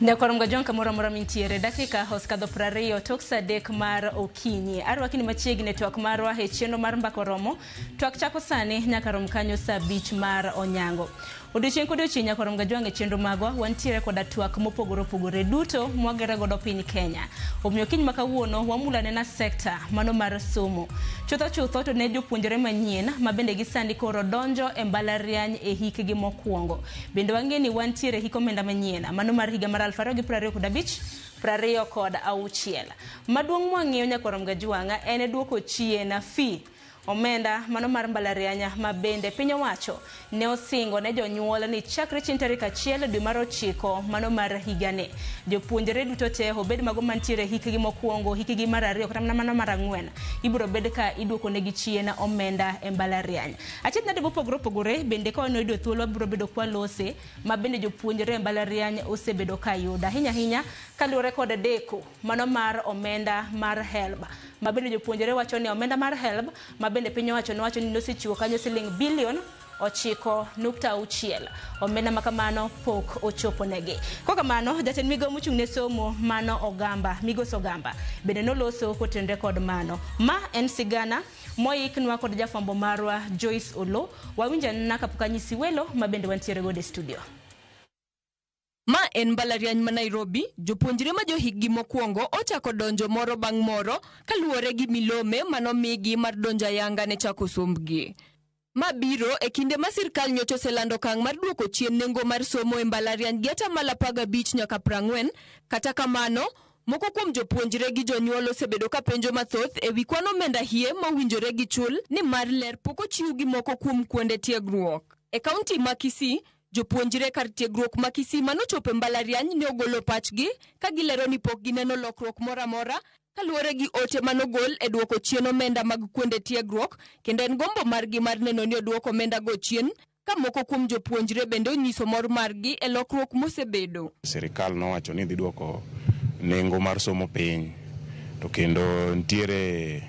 Nyakoro mgajon kamora mora mintiere dakika hoskadho prario toksa dek mar okinyi. Arwakini machiegni twak marwa e chenro mar mbako romo. Twak chako sani nyaka rom kanyo saa 5 mar onyango. Odiochieng' kodiochieng' nyaka rom gajwang' e chenro magwa wantiere koda twak mopogore opogore duto mwagere godo piny Kenya. Omiyo kiny makawuono wamulane na sekta mano mar somo. Chutho to ne jopuonjre manyien mabende gisandi koro donjo e Mbalariany e hikgi mokwongo. Bende wang'eni wantiere hik omenda manyien mano mar higa mar 2025 26. Maduong' mwang'iyo nyaka rom gajwang' en duoko chien fee omenda mano mar Mbalariany ma bende piny owacho ne osingo ne jonyuol ni chakre chieng' tarik 1 dwe mar 9 mano mar higani. Jopuonjre duto te obed mago mantiere hikgi mokwongo, hikgi mar 2 kata mano mar 4 ibiro bed ka iduoko negi chien omenda e Mbalariany. Achiedh nade mopogore opogore bende ka wanoyudo thuolo biro bedo kwa lose ma bende jopuonjre e Mbalariany osebedo ka yuda ahinya kaluwore kod deko mano mar omenda mar HELB ma bende jopuonjre wacho ni omenda mar HELB ma bende piny owacho nowacho ni nosechiwo kanyo siling bilion 9.6. Omenda makamano pok ochopo negi. Kwa kamano jatend migao mochung' ne somo mano Ogamba, Migos Ogamba bende noloso kotenre kod mano. Ma en sigana moiknwa kod jafwambo marwa Joyce Olo. Wawinja naka pokanyisi welo ma bende wantiere gode studio. Ma en Mbalariany ma Nairobi, jopuonjre ma johiggi mokwongo ochako donjo moro bang' moro kaluwore gi milome manomigi mar donjo ayanga ne chako sombgi. Ma biro e kinde ma sirkal nyocha oselando okang' mar duoko chien nengo mar somo e Mbalariany gi atamalo 15 nyaka 40. Kata kamano, moko kuom jopuonjre gi jonyuol osebedo ka penjo mathoth e wi kwan omenda hie mowinjore gi chul ni mar ler pok ochiw gi moko kuom kuonde tiegruok. E kaunti ma Kisii, jopuonjre kar tiegruok ma Kisii manochopo Mbalariany ne ogolo pachgi ka gilero ni pok gineno lokruok mora mora kaluwore gi ote manogol e duoko chien omenda mag kuonde tiegruok, kendo en gombo margi mar neno ni oduoko omenda go chien ka moko kuom jopuonjre bende onyiso mor margi e lokruok mosebedo. Sirikal nowacho ni dhi duoko nengo mar somo piny, to kendo ntiere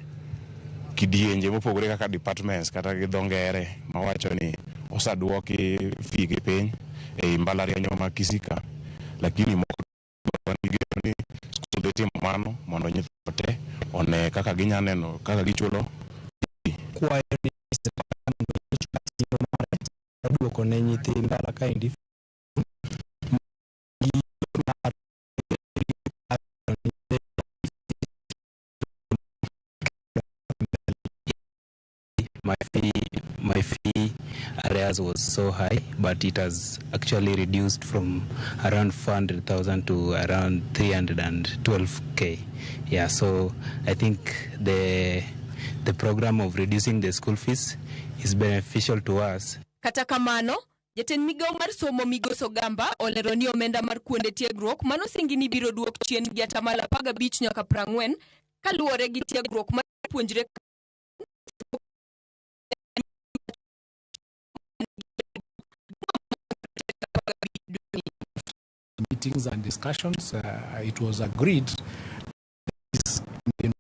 kidienje mopogore kaka departments kata gi dho ngere mawacho ni osaduoki fee gi piny e Mbalariany ma Kisii ka, lakini moko ni skunde timo mano mondo nyithindo te one kaka ginyaneno kaka gichulo kwayo ni duoko ne nyithi Mbala kaendi my fee arrears was so high, but it has actually reduced from around 400,000 to around 312k. Yeah, so I think the program of reducing the school fees is beneficial to us. Kata kamano, jatend migao mar somo Migos Ogamba olero ni omenda mar kuonde tiegruok mano singini biro duok chien gi atamalo 15 nyaka 40 kaluwore gi tiegruok mar puonjre. Meetings and discussions, it was agreed between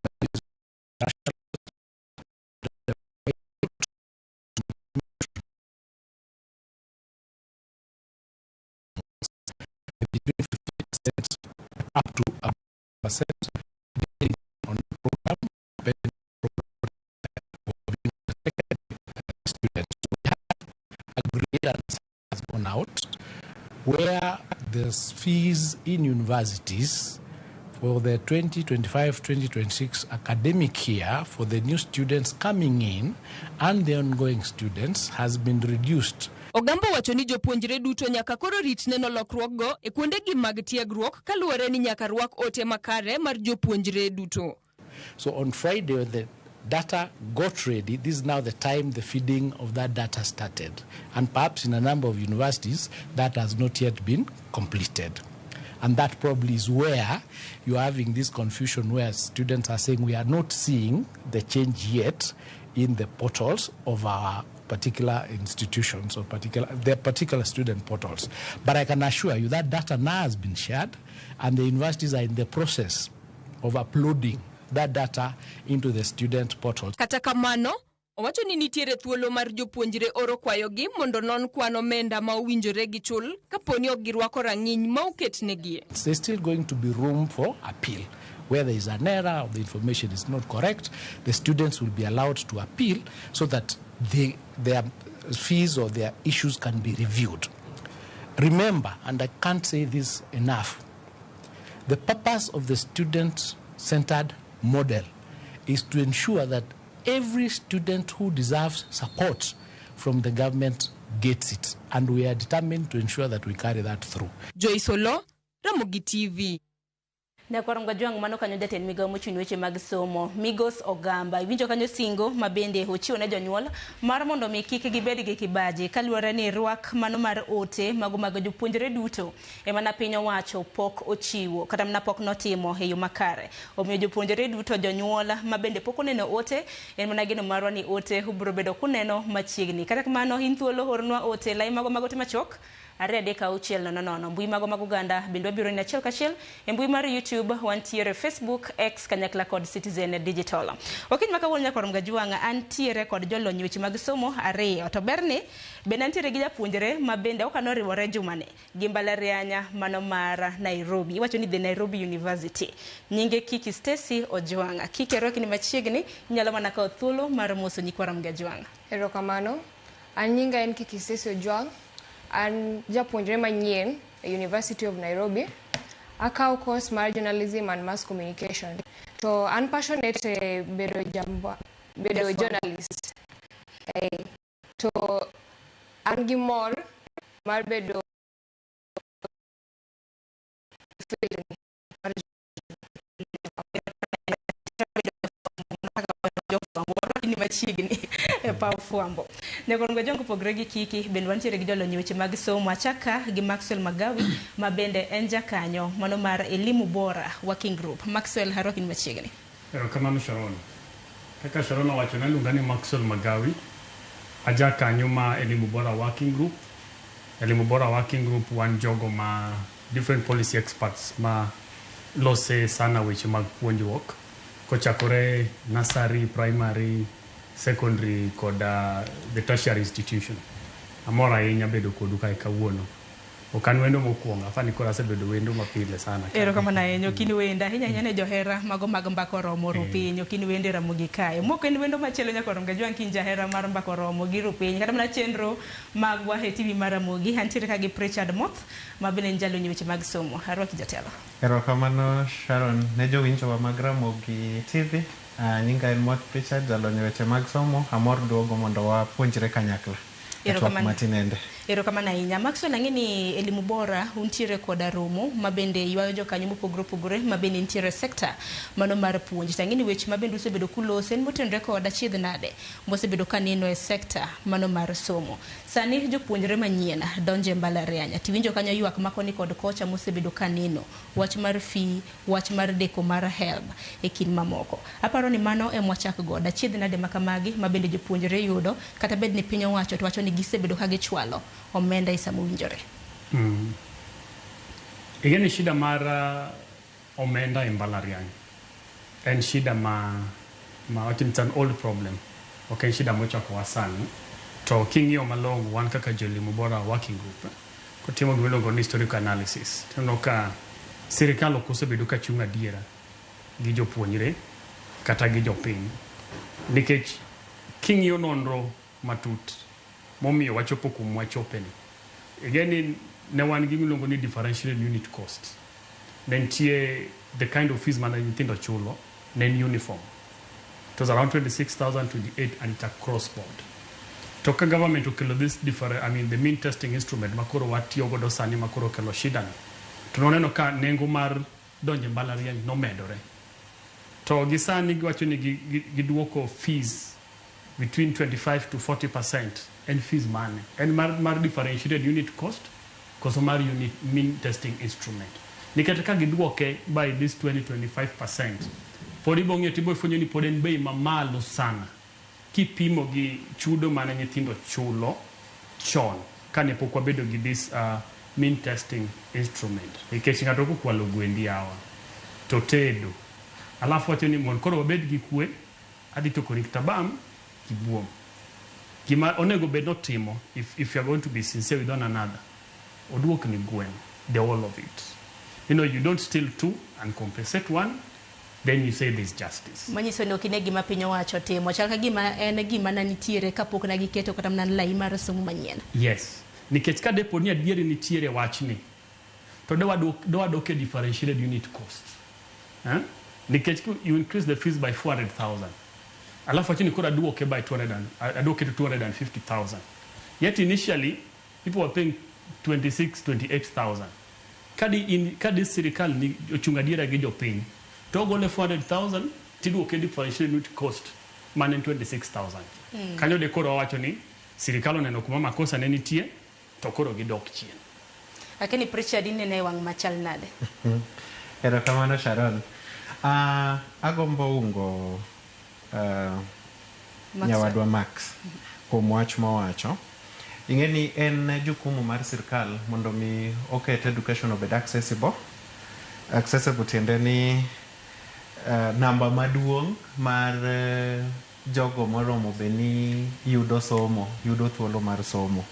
50% up to 1% on the program, students. We have agreed and has gone out where the fees in universities for the 2025-2026 academic year for the new students coming in and the ongoing students has been reduced. Ogamba wacho ni jopuonjre duto nyaka koro rit neno lokruok go e kuonde gi mag tiegruok kaluwore ni nyaka rwak ote makare mar jopuonjre duto. So on Friday when the data got ready, this is now the time the feeding of that data started. And perhaps in a number of universities, that has not yet been completed. And that probably is where you're having this confusion where students are saying we are not seeing the change yet in the portals of our particular institutions or particular student portals. But I can assure you that data now has been shared and the universities are in the process of uploading that data into the student portal. Kata kamano, Owacho ni nitiere thuolo mar jopuonjre oro kwayogi mondo non kwan omenda ma owinjore gi chul kaponi ok girwako rang'iny ma oketnegie. There's still going to be room for appeal. Where there is an error or the information is not correct, the students will be allowed to appeal so that their fees or their issues can be reviewed. Remember, and I can't say this enough, the purpose of the student-centered model is to ensure that every student who deserves support from the government gets it. And we are determined to ensure that we carry that through. Joyce Olo, Ramogi TV. Nekwaram Gajwang mano kanyo jatend migao mochung' weche mag somo Migos Ogamba iwinjo kanyo singo mabende ochiwo ne jonyuol mar mondo mi kik gibed gi kibaji kaluwore ni rwak mano mar ote mago mag jopuonjre duto emana piny owacho pok ochiwo kata mana pok notimo e yo makare omiyo jopuonjre duto jonyuol mabende pok oneno ote emana gino marwa ni ote ubro bedo kuneno machiegni kata kamano in thuolo ornwa ote lai mago magote machok are adeka uchiel nono mbui mago mag Uganda bende wabiro ni achiel kachiel e mbui mar YouTube wantiere Facebook X kanyakla kod Citizen Digital. Okiny makawuono Nekwaram Gajwang antiere kod jolony weche mag somo ariyo to berni bende antiere gi japuonjre ma bende okano riwore jumane gi Mbalariany mano mar Nairobi iwacho ni the Nairobi University nyinge Kiki Stacy Ojwang. Kiki eroki ni machiegni nyalo mana kawo thuolo mar moso Nekwaram Gajwang. Erokamano anyinga en Kiki Stacy Ojwang. An japuonjre manyien e University of Nairobi. Akaw course mar journalism and mass communication. To an passionate bedo journalist. To an gi mor mar bedo ni machiegni e paw fuambo. Nekwaram Gajwang kopogre gi Kiki bende wantiere gi jolony weche mag somo achaka gi Maxwell Magawi ma bende en jakanyo mano mar Elimu Bora Working Group. Maxwell haroki ni machiegni. Erokamano Sharon. Kaka Sharon owacho na luonga ni Maxwell Magawi ajakanyo ma Elimu Bora Working Group. Elimu Bora Working Group wan jogo ma different policy experts ma lose sana weche mag puonjruok kochakore nursery, primary, secondary kod the tertiary institution. Amora ahinya bedo kodu kae kawuono. Okan wendo mokwongo afani kora asebedo wendo mapile sana. Erokamano ahinya okini wenda ahinya ne johera mago mag mbako romo rupiny okini wende Ramogi kae. Moko en wendo machielo Nekwaram Gajwang kin jahera mar mbako romo gi rupiny kata mana chenro magwa e TV mar Ramogi antiere ka gi Richard Moth ma bende en jalony weche mag somo. Arwaki jatelo. Erokamano Sharon ne jowinjowa mag Ramogi TV. Nyinga en Moth Richard jalony weche mag somo amor duogo mondo wapuonjre kanyakla. Erokamano ahinya. Maxwell ang'eni Elimu Bora untiere koda romo ma bende ywayo jokanyo mopogore ma bende nitiere sekta mano mar puonj. Ang'eni weche ma bende usebedo kulose en motenore koda chiedh nade mosebedo kaneno e sekta mano mar somo. Sani jopuonjre manyien donjo Mbalariany tiwinjo kanyo ywak makoni kod kocha mosebedo kaneno wach mar fee wach mar deko mar help e kin mamoko. Aparo ni mano e mwachak goda chiedh nade makamagi ma bende jopuonjre yudo kata bed ni piny owacho to wacho ni gisebedo ka gichwalo omenda isa mowinjore. Igeni shida mar omenda e Mbalariany en shida ma it's an old problem. Okay, shida mochako wasani to king'iyo malong'o wan kaka Elimu Bora Working Group kotimo gimiluongo ni historical analysis. Tino ka sirikal okosebedo ka chung' adiera gi jopuonjre kata gi jopiny nikech king'iyo nonro matut momiyo wachopo kum wachopeni. Again, ne wan gi miluongo ni differentiated unit cost. Nentie the kind of fees mana nyithindo chulo nen uniform. It was around 26,028 and it's across board. Toka government okelo this the mean testing instrument makoro watiyo godo sani makoro kelo shida ni. Tunoneno ka nengo mar donje Mbalariany nomedore. To gisani giwacho ni giduoko fees between 25 to 40% and fees money and mar differentiated unit cost koso mar unit mean testing instrument nikata ka giduoke by this 20-25% pod ibong'e tibo ifunyo ni pod en bei mamalo sana kipimo gi chudo mana nyithindo chulo chon kane pok wabedo gi this mean testing instrument nikech ng'ato kokwalo gwendi yawa to tedo alafu wacho ni mon koro wabed gi kwe adhi toko ni kitabam kibuom. Gima onego bed notimo, if you're going to be sincere with one another, oduok ni gwen, the whole of it. You know, you don't steal two and compensate one, then you say there's justice. Manyiso ni okine gima piny owacho timo, chal ka gima en gima nitiere kapok na giketo kata mana lai mar somo manyien. Yes. Nikech ka depo ni adieri nitiere wachni, to dewa doke differentiated unit cost. Nikech you increase the fees by 400,000. Alafu achini kura duoke by 200 to 250,000. Yet initially, people were paying 28,000. Kadi serikali ni ochunga diera gi jopiny. To gole 400,000, tiduoke differentiated unit cost manen 26,000. Kanyo de koro wacho ni serikali oneno kuma makosa ne nitie, to koro gidok chien. Lakini Richard nene wang machal nade. Erokamano Sharon. Agombo ungo nyawadwa Max kuom wach mowacho. Ingeni en jukumu mar sirkal mondo mi oket education obed accessible. Accessible tiende ni namba maduong' mar jogo moromo beni yudo somo, yudo thuolo mar somo.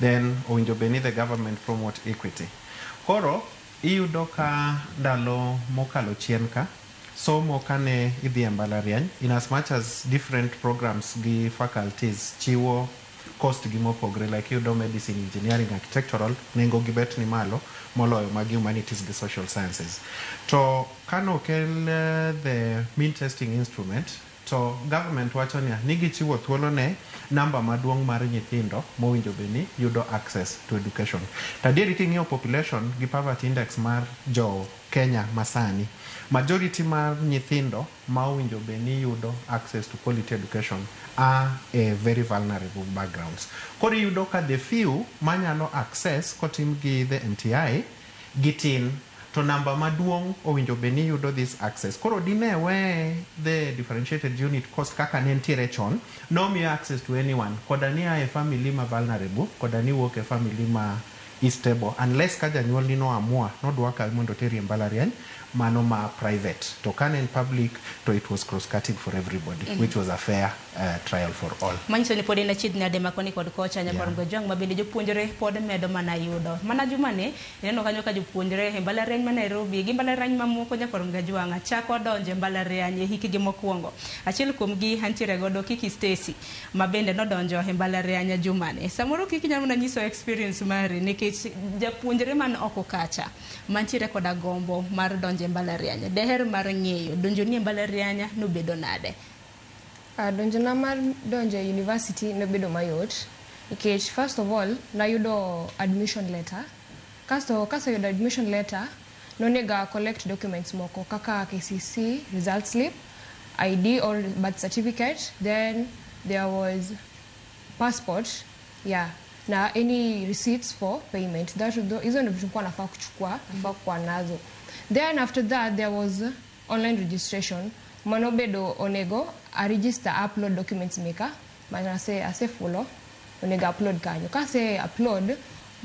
Then owinjo beni the government promote equity. Koro iyudo ka ndalo mokalo chien ka somo kane idhi e mbalariany, in as much as different programs gi faculties chiwo cost gi mopogre, like iyudo medicine, engineering, architectural, nengo gi bet ni malo moloyo mag humanities gi social sciences. To kano kel the mean testing instrument, to government wacho ni nigi chiwo thuolo ne namba maduong' mar nyithindo mowinjo beni yudo access to education. Tadieri king'iyo population gi poverty index mar jo Kenya masani, majority mar nyithindo ma owinjo beni yudo access to quality education are a very vulnerable backgrounds. Koro yudo ka the few manyalo access kotim gi the MTI gitin, to namba maduong' owinjo beni yudo this access. Koro dine we the differentiated unit cost kaka nentiere chon, no mere access to anyone. Koda ni a family ma vulnerable, koda ni wuok e family ma is stable, unless ka janyuol ni no amua no dwaka mondo teri mbalariany mano ma private. To kan in public, to it was cross-cutting for everybody, which was a fair trial for all. Manyiso ni pod en achiedh nade makoni kod kocha nyakor gojong mabende jopuonjre pod medo mana yudo. Mana jumane ineno kanyo ka jopuonjre e mbalariany ma Nairobi gi mbalariany mamoko nyakor gajwanga chako donjo e mbalariany e hikgi mokwongo. Achiel kuom gi antiere godo Kiki Stacy mabende nodonjo e mbalariany jumane. Samoro Kiki nyalo na nyiso experience mari nikech japuonjre man oko kacha mantiere koda gombo mar donjo mbalariany. Deher mar ng'eyo donjo ni mbalariany no bedo nade? Donjo na mar donjo university no bedo mayot nikech first of all na yudo admission letter. Kasto yudo admission letter no nega collect documents moko kaka KCC result slip, ID or birth certificate, then there was passport, na any receipts for payment. Hizo ndio tulikuwa nafaa kuchukua, nafaa kuwa nazo. Then after that there was online registration. Manobedo onego a register upload documents maker. Mana say ase follow onego upload kanyo. Kase upload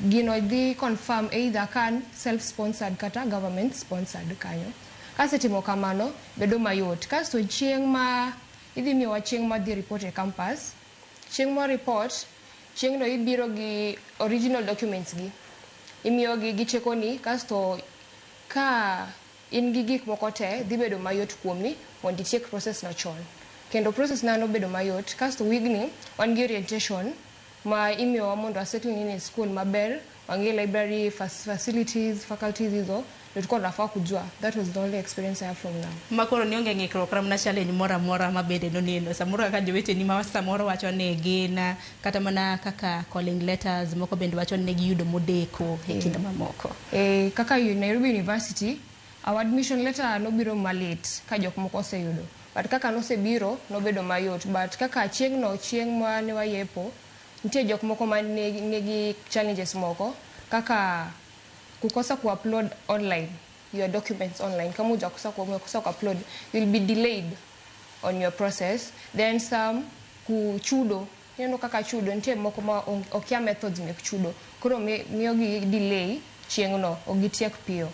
gino di confirm either kan self sponsored kata government sponsored kanyo. Kase timo kamano bedo mayot. Kasto chieng ma idhi miwa chieng ma di report e campus. Chieng ma report chieng no ibiro gi original documents gi. Imiyo gi gicheko ni kasto ka in gi gik moko te dhi bedo mayot kuomni mondo check process na chon. Kendo process na no bedo mayot. Kasto wigni wan gi orientation ma imiyo mondo a settle in school maber, wangi library facilities, faculties hizo ndio nafaa kujua. That was the only experience I have from now. Makoro nionge ng'ikruok ramna challenge mora ma bede no neno. Samoro kaka jowete ni ma samoro wacho ne gina kata mana kaka calling letters moko bende wacho ne giyudo modeko e kinde mamoko. Kaka Nairobi University our admission letter no biro malate ka jok moko oseyudo. But kaka no se biro no bedo mayot. But kaka chieng ma ne wayepo nitie jok moko ma negi challenges moko kaka kukosa ku upload online your documents online. Kama hujakosa ku upload, you'll be delayed on your process. Then some kuchudo, kaka chudo nitie moko ma okia methods mek chudo. Koro miyo gi delay chieng no ogitiek piyo.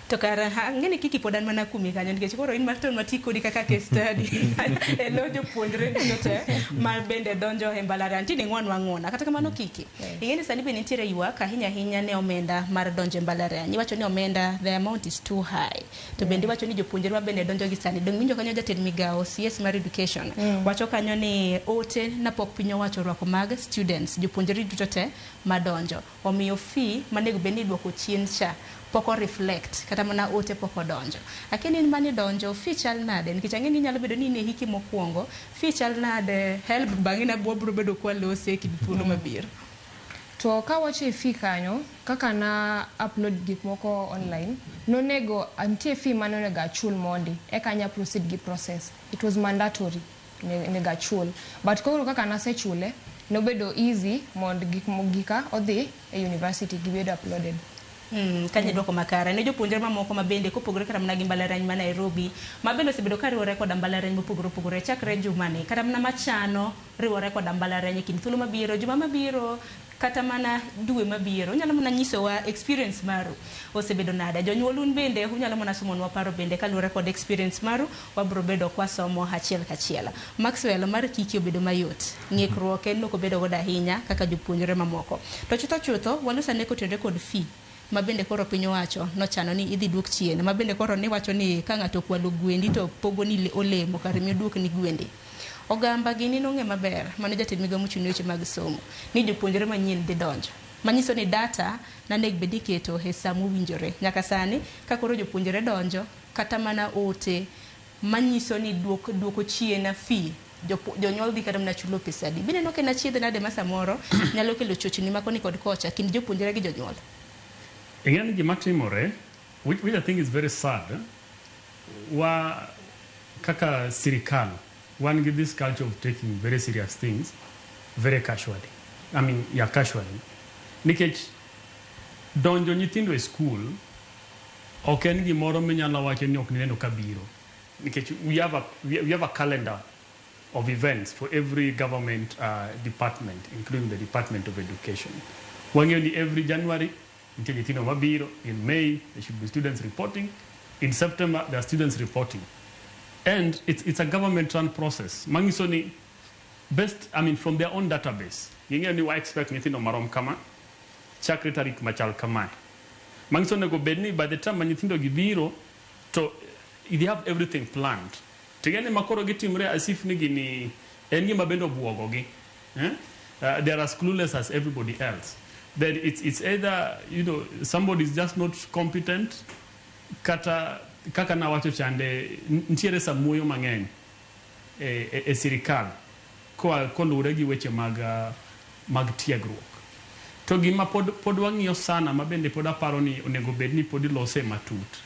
To kara ngene kiki podan mana kumi kanyo nikech koro in marton mati kodi kaka case study elo jopuonjre te mar bende donjo e mbalariany tini ng'wana kata kamano kiki ing'eni sani be nitiere ywak ahinya ne omenda mar donjo e mbalariany iwacho ni omenda the amount is too high to bende iwacho ni jopuonjre ma bende donjo gi sani dong winjo kanyo jatend migao CS mar education wacho kanyo ni ote na pok piny owacho rwako mag students jopuonjre duto te madonjo omiyo fee manego bende idwoko chien cha poko reflect kata mana ote poko donjo lakini in mani donjo fichal nade nikech ang'eni nyalo bedo ni ne hiki mokwongo fichal nade help bang'e na bro bedo kwa lose kidithuolo mabiro to ka wache fee kanyo kaka na upload gik moko online nonego antie fee manonego achul mondi eka nya proceed gi process it was mandatory nega chul but koro kaka nasechule nobedo easy mond gik mogika odhi e university gibedo uploaded kanye dwoko makara ne jopuonjre mamoko mabende kopogore kata mana gi mbalariany ma Nairobi mabende osebedo ka riwore koda mbalariany mopogore chakre jumani kata mana machano riwore koda mbalariany kind thuolo mabiro juma mabiro kata mana dwe mabiro unyalo mana nyisowa experience maru osebedo nade jonyuolun bende unyalo mana somonwa paro bende kaluwore kod experience maru wabro bedo kwa somo achiel kachiel Maxwell mar kiki obedo mayot ng'ikruok en nokobedo godo ahinya kaka jopuonjre mamoko to chutho walusane kotenre kod fee mabende koro piny owacho nochano ni idhi duok chien mabende koro ni wacho ni ka ng'ato kwalo gwendi to pogo ni olemo kare mi duok ni gwendi ogamba gini nong'e maber mano jatend migao mochung' weche mag somo ni jopuonjre manyien dhi donjo manyiso ni data nanego bedi keto e saa mowinjore nyaka sani ka koro jopuonjre donjo kata mana ote manyiso ni duoko chien fee jonyuol dhi kata mana chulo pesa di bine noke na chiedhe nade ma samoro nyalo kelo chochni makoni kod kocha kind jopuonjre gi jonyuol Ing'eni gima timore, which I think is very sad, wa kaka sirikal, one give this culture of taking very serious things very casually. Casually. Nikech donjo nyithindo e school, ok en gimoro minyalo wacho ni ok nineno kabiro. Nikech we have a calendar of events for every government department, including the Department of Education. Wang'eyo ni every January, in May, there should be students reporting. In September, there are students reporting. And it's a government-run process. Mangisoni, from their own database. You expect anything of Marom Kama, Secretary Machal Kamai. Mangisoni go bedni, by the time Manithindo Giviro, they have everything planned. Tegani Makoro Gitimre as if Nigini, Engi Mabendo Buogogi. They are as clueless as everybody else. That it's either somebody is just not competent kata kaka na wacho chande ntiere sa muyo mang'eny e sirikal kolure gi weche mag tiegruok to gima pod wang'iyo sana mabende pod aparo ni onego bed ni pod ilose matut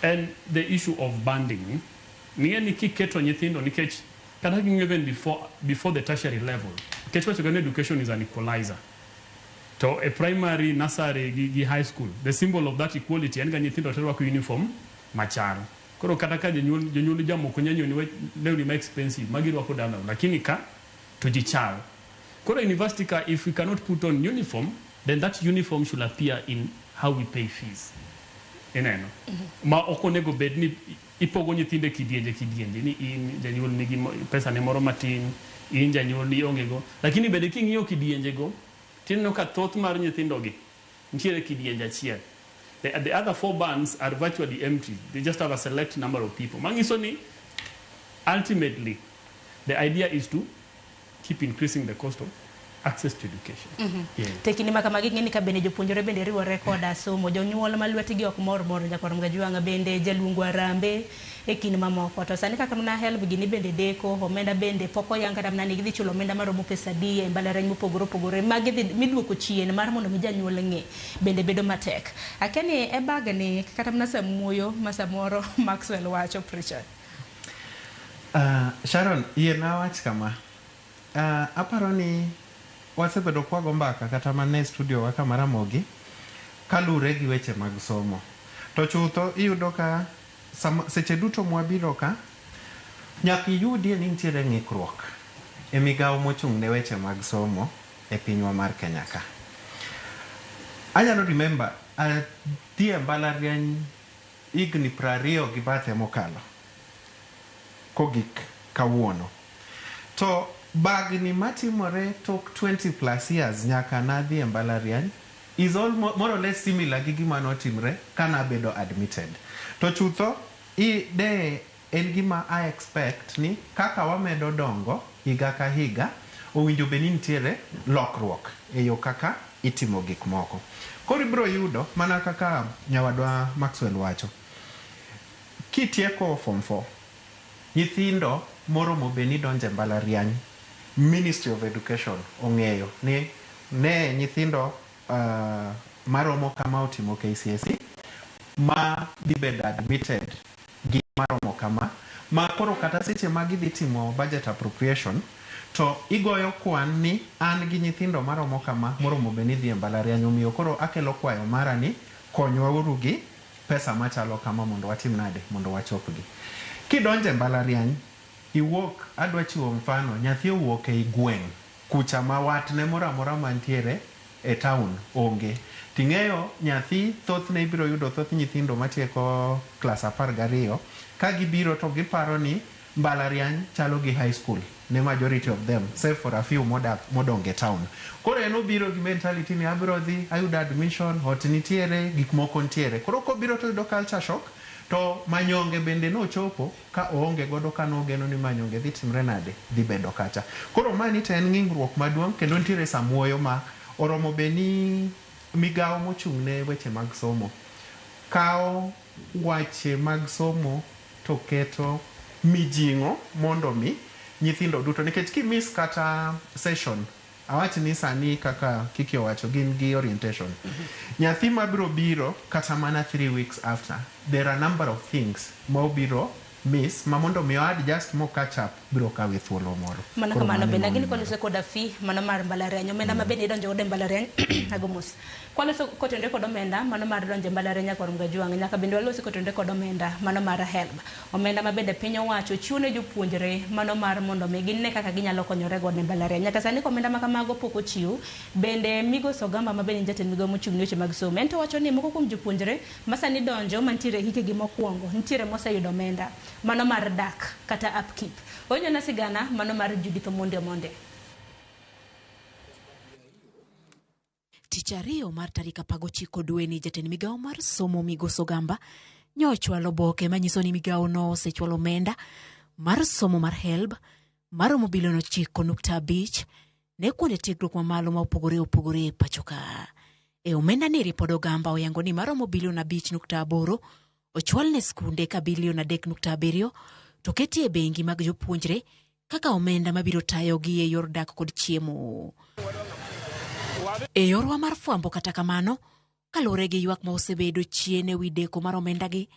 and the issue of banding ni kiketo nyithindo nikech kata even before the tertiary level nikech wacho ni education is an equalizer to a primary, nursery, gi high school. The symbol of that equality, and nyithindo terwa ku uniform machal. Koro kata ka jonyuol jamo kunyanyo ni leo ni expensive, magirwa ko dala, lakini ka tujichal. Koro university ka if we cannot put on uniform, then that uniform should appear in how we pay fees. Eneno. Ma okonego bed ni ipogo nyithinde kidienje ni in janyuol nigi pesa ne moro matin, in janyuol ni ongego. Lakini bede king'iyo kidienje go tinno ka thoth mar nyithindogi ntiere kidienje achiel. The other 4 bands are virtually empty. They just have a select number of people. Mangiso ni ultimately the idea is to keep increasing the cost of access to education. Tekini makamagi ng'eni ka bende jopuonjre bende riwore koda somo jonyuol ma lwetgi ok mor jakor mgajuanga bende jaluongo arambe e kin mamoko to sani kaka mna help gini bende deko omenda bende poko yanga damna ni gidhi chulo omenda maromo pesa di e mbalariany mopogore magi midwoko chien mar mondo mi janyuol ng'e bende bedo matek akeni e bagni kata mna samuoyo masamoro Maxwell wacho preacher Sharon na wach kama aparo ni wasebedo kwago mbaka kata mane studio waka Ramogi kalure gi weche mag somo to chutho iyudo ka seche duto mwabiro ka nyaki yudi ni ntiere ng'ikruok e migao mochung' ne weche mag somo e pinywa mar Kenya ka anyalo remember tie Mbalariany higni 20 gi bathe mokalo kogik kawuono. To bagni matimore tok 20 plus years nyaka nadhi Mbalariany is almost more or less similar gi gima notimre kana bedo admitted. To chutho de en gima I expect ni kaka wamedo dongo higa ka higa owinjo beni nitiere lokruok e yo kaka itimo gik moko. Koro ibro yudo mana kaka nyawadwa Maxwell wacho. Kitieko form 4 nyithindo moromo beni donje Mbalariany, Ministry of Education ong'eyo ni ne nyithindo maromo kama otimo KCSE ma dibed admitted gi maromo kama ma koro kata seche ma gidhi timo budget appropriation to igoyo kwan ni an gi nyithindo maromo kama moromo beni dhi Mbalariany, omiyo koro akelo kwayo mara ni konywa uru gi pesa machalo kama mondo watim nade mondo wachopgi. Kidonje Mbalariany iwuok, adwa chiwo mfano, nyathi owuok e gweng' kucha ma watne moramora mantiere e town onge. Ting'eyo nyathi thothne ibiro yudo thoth nyithindo matieko klas 12 ka gibiro to giparo ni Mbalariany chalo gi high school ne majority of them, save for a few modonge town. Koro en obiro gi mentality ni abiro dhi ayudo admission, hot nitiere, gik moko nitiere. Koro kobiro to yudo culture shock, to manyonge bende no chopo ka oonge godo ka nogeno ni manyonge dhi timre nade dhi bedo kacha. Koro mani to en ng'ingruok maduong' kendo nitiere samuoyo ma oromo beni migawo mochung' ne weche mag somo kao wache mag somo to keto mijing'o mondo mi nyithindo duto, nikech kimis kata session awach ni sani kaka Kiki owacho gin gi orientation, nyathi mabiro biro kata mana 3 weeks after, there are a number of things ma obiro miss ma mondo mi adjust mo catch up biro kawe thuolo moro. Mana kamano bende gini kwaloso koda fi mano mar Mbalariany omenda ma bende donjo godo Mbalariany agomos kwaloso kotende kod omenda mano mar donjo Mbalariany korum ga juang nyaka bende waloso kotende kod omenda mano mar help omenda ma bende piny owacho chiwo ne jopuonjre mano mar mondo mi ginne kaka ginyalo konyore godo Mbalariany. Nyaka sani omenda ma kamago pok ochiw. Bende Migosi Ogamba ma bende jatend migawo mochung' ne weche mag somo ento wacho ni moko kuom jopuonjre masani donjo mantiere hike gi mokwongo nitiere moseyudo omenda mano mar dak kata upkeep. Onyo na sigana mano mar Judith Monde. Tich ariyo mar tarik 19 dwe ni jatend migawo mar somo Migosi Ogamba nyochwalo oboke manyiso ni migawo no osechwalo omenda mar somo mar HELB maromo bilion 9.5 ne kuonde tiegruok mamalo ma opogore e pacho ka. E omenda ni ripod Ogamba oyango ni maromo bilion 5.8 ochwal ne skunde ka bilion 3.7 to keti e bengi mag jopuonjre kaka omenda mabiro tayo gi e yor dak kod chiemo. E yorwa mar fwambo kata kamano, kalore gi ywak ma osebedo chien e wi deko mar omenda gi,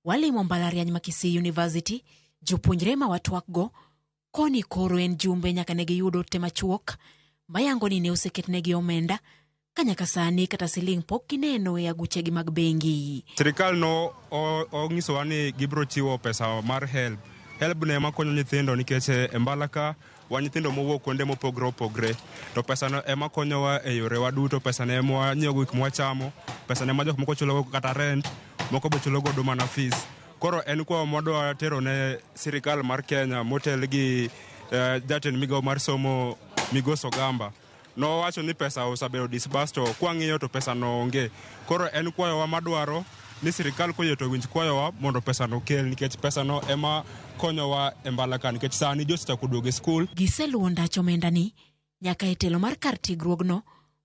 walimo Mbalariany ma Kisii University, jopuonjre ma watwak go, koni koro en jumbe nyaka ne giyudo te machuok, mayango ni ne oseketnegi omenda, kanyaka sani kata siling pok gineno e aguche gi mag bengi. Sirikal no onyisowa ni gibro chiwo pesa mar HELB. HELB ne ema konyo nyithindo nikech e Mbalaka wa nyithindo mowuok kuonde mopogre to pesa no ema konyowa e yore wa duto. Pesa ne ema wanyiewo gik mwachamo, pesa ne ema jok moko chulo kata rent, moko be chulo godo mana fees. Koro en kwa modwa tero ne sirikal mar Kenya motel gi jatend migawo mar somo Migosi Ogamba. No wacho ni pesa osabedo disbursed to kwang'iyo to pesa no onge. Koro en kwayo wa madwaro ni sirikal koyie to winj kwayo wa mondo pesa no kel, nikech pesa no ema konyowa e Mbalaka nikech sani josechako duogo e skul. Giseluwo ndach omenda ni nyaka e telo mar kar tiegruogno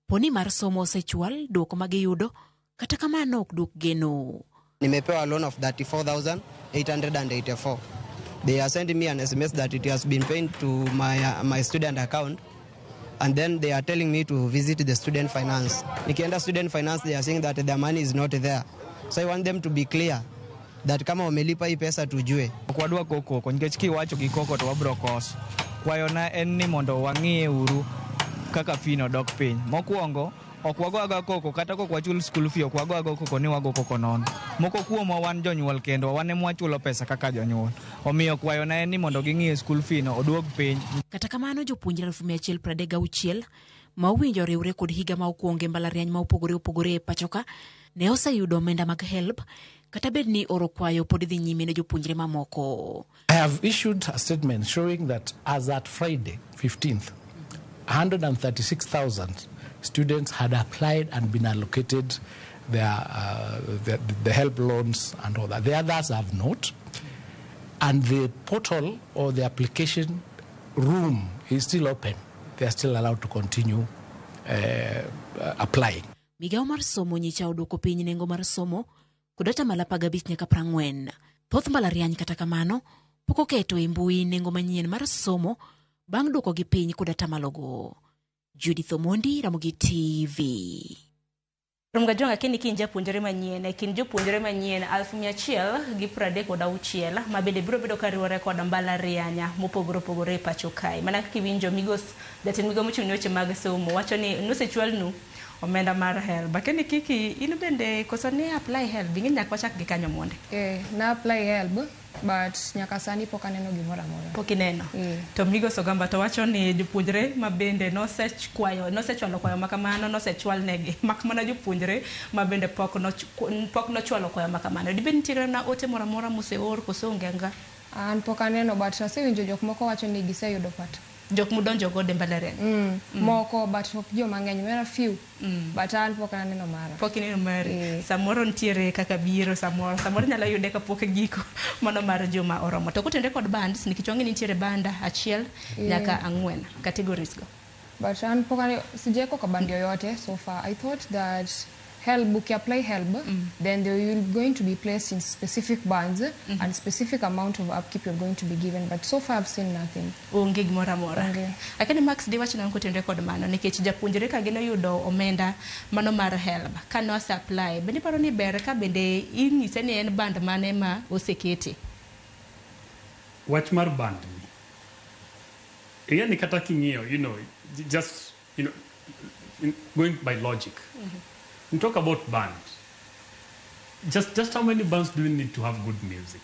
poni mar somo osechwal duoko ma giyudo kata kamano ok duok geno. Nimepewa loan of 34,884. They are sending me an SMS that it has been paid to my student account, and then they are telling me to visit the student finance. Nikienda student finance, they are saying that the money is not there. So I want them to be clear that kama wamelipa hii pesa tujue. Kwadwa koko nikech kiwacho gi koko to wabro kos. Kwayona en ni mondo wang'iye uru kaka fino dok piny. Mokwongo ok wagoaga koko kata kok wachul school fee, ok wagoaga koko ni wago koko nono. Moko kuomwa wan jonyuol kendo wan ema wachulo pesa kaka jonyuol. Omiyo kwayona en ni mondo ging'iye school fee no odwog piny. Kata kamano jopuonjre 136 ma owinjo riwre kod higa ma okuonge mbalariany ma opogore opogore e pachoka ne oseyudo omenda mag HELB kata bed ni oro kwayo pod dhi nyime ne jopuonjre mamoko. I have issued a statement showing that as at Friday 15th, 136,000 students had applied and been allocated the HELB loans and all that. The others have not. And the portal or the application room is still open. They are still allowed to continue applying. Migao mar somo nyicha odwoko piny nengo mar somo kod atamalo 15 nyaka 40. Thoth mbalariany kata kamano pok oketo e mbui nengo manyien mar somo bang' dwoko gi piny kod atamalo go. Judith Omondi, Ramogi TV. Rumgajonga kini kinja puonjore manyien e kin jopuonjore manyien 136 ma bende biro bedo kariwore kod mbalarianya mopogore opogore e pacho kae. Mana kiwinjo migos jatend migao mochung' ne weche mag somo wacho ni nosechwalnu omenda mar HELB. Lakini kiki in bende koso ni apply HELB ing'e nyaka wachak gi kanyo monde. Na apply HELB but nyaka sani pok aneno gimoro amora. Pok ineno. To migos Ogamba to wacho ni jopuonjre ma bende nosechwalo kwayo makamano nosechwal negi. Mak mana jopuonjre ma bende pok nochwalo kwayo makamano. Dibed nitiere na ote moro amora moseor koso onge nga? An pok aneno but asewinjo jok moko wacho ni giseyudo pat. Jok mudonjo go de Mbalariany. Moko but ok jo mang'eny, very few. But an pok aneno mara. Pok ineno mari. Samoro nitiere kaka biro samoro nyalo yude ka pok giko mano mar juma oromo. To kotende kod bands nikech wange nitiere banda 1 nyaka 4 categories go. But an pok sijeko ka band yoyote so far. I thought that HELB, if you apply HELB, then they will going to be placed in specific bands and specific amount of upkeep you're going to be given. But so far I've seen nothing. Onge gimora mora. Akani Max di wacho nango tende kod mano nikech japuonjre ka gino yudo omenda mano mar HELB ka no supply. Bende paro ni ber ka bende inyise ni en band mane ma oseketi. Wach mar band ni. Yani kata king'iyo, just going by logic. We talk about bands. Just how many bands do we need to have good music?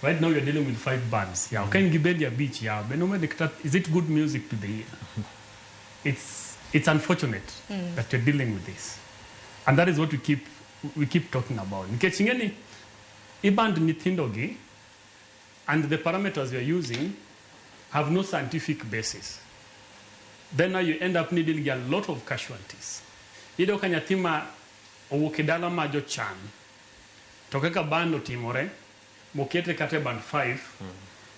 Right now you're dealing with 5 bands. Yeah, okay, Gibelia Beach, yeah. But no matter is it good music to the ear? It's unfortunate that you're dealing with this. And that is what we keep talking about. Nkechingeni iband nithindogi and the parameters you're using have no scientific basis. Then now you end up needing a lot of casualties. Ido kanyatima owuok majo chan. To kaka band otimore, mokete kate band 5,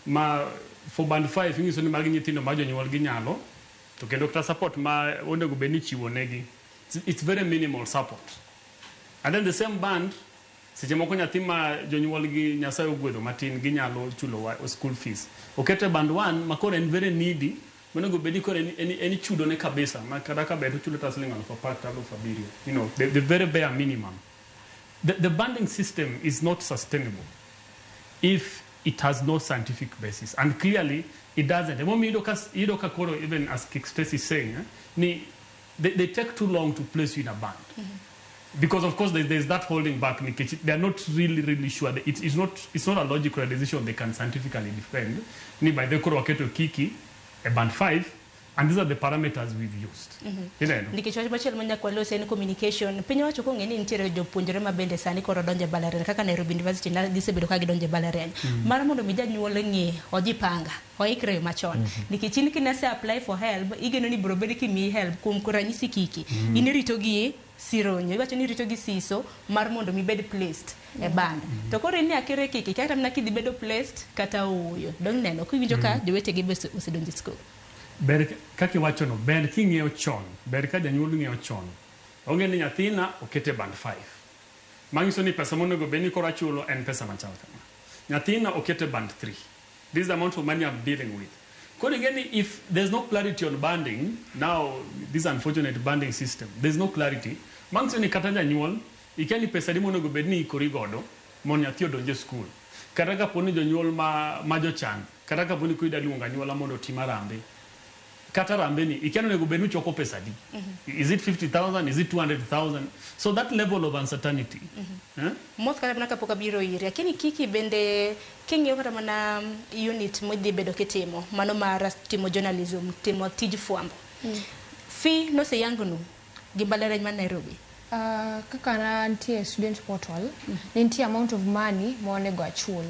ma for band 5 ingiso ni magi nyithindo ma jonyuol gi nyalo, to kendo kata support ma onego bed ni chiwo negi. It's very minimal support. And then the same band, seche moko nyathi ma jonyuol gi Nyasaye ogwedho matin gi nyalo chulo school fees. Okete band 1 ma koro en very needy. Monego bedi kore any chudo ne kabisa ma kada ka bedo chulo tasling on for part of Fabirio. The very bare minimum. The banding system is not sustainable if it has no scientific basis, and clearly it doesn't. The moment Idoka Koro, even as Kickstess is saying, they take too long to place you in a band. Because of course there's that holding back. They're not really sure. It's not a logical decision they can scientifically defend. Ni by the Koro Waketo Kiki, a band 5, and these are the parameters we've used. Ndikichwa bachel manya kwa lo sen communication penyo wacho ko ngeni nitiere jopuonjre ma bende sani koro donje Mbalariany kaka Nairobi University na gisebedo ka gidonje Mbalariany mar mondo mi janyuol ng'e ojipanga oikre machon nikech in kinase apply for HELB igeno ni bro bedi kimi HELB kum kuranyisi kiki inirito gi sironyo iwacho ni rito gi siso mar mondo mi bed placed e band to koro ni akere kiki kata mna kidhi bedo placed kata uyo don neno kiwinjo ka jowete gi osedonje school. Ber kaki wacho no ber king'eyo chon, ber ka janyuol ng'eyo chon. Onge ni nyathina okete band 5. Mangiso ni pesa monego beni koro achulo en pesa machal kama. Nyathina okete band 3. This is the amount of money I'm dealing with. Koro again, if there's no clarity on banding, now this unfortunate banding system, there's no clarity. Mangiso ni kata janyuol ikiani pesa di monego beni ikori godo mon nyathi odonje school. Kata ka poni jonyuol ma jochan, kata ka poni kuida luonga nyuola mondo timarambe. Kata rambeni, ikiano nego benu choko pesa di. Is it 50,000? Is it 200,000? So that level of uncertainty. Most kala mnaka poka biro iri. Lakini kiki bende kingi yokata mana unit mwidi bedo ketimo. Mano mara timo journalism, timo tiji fuambo. Fee no se yangu gi Mbalariany man Nairobi. Kaka na nitie student portal, nitie amount of money monego achul.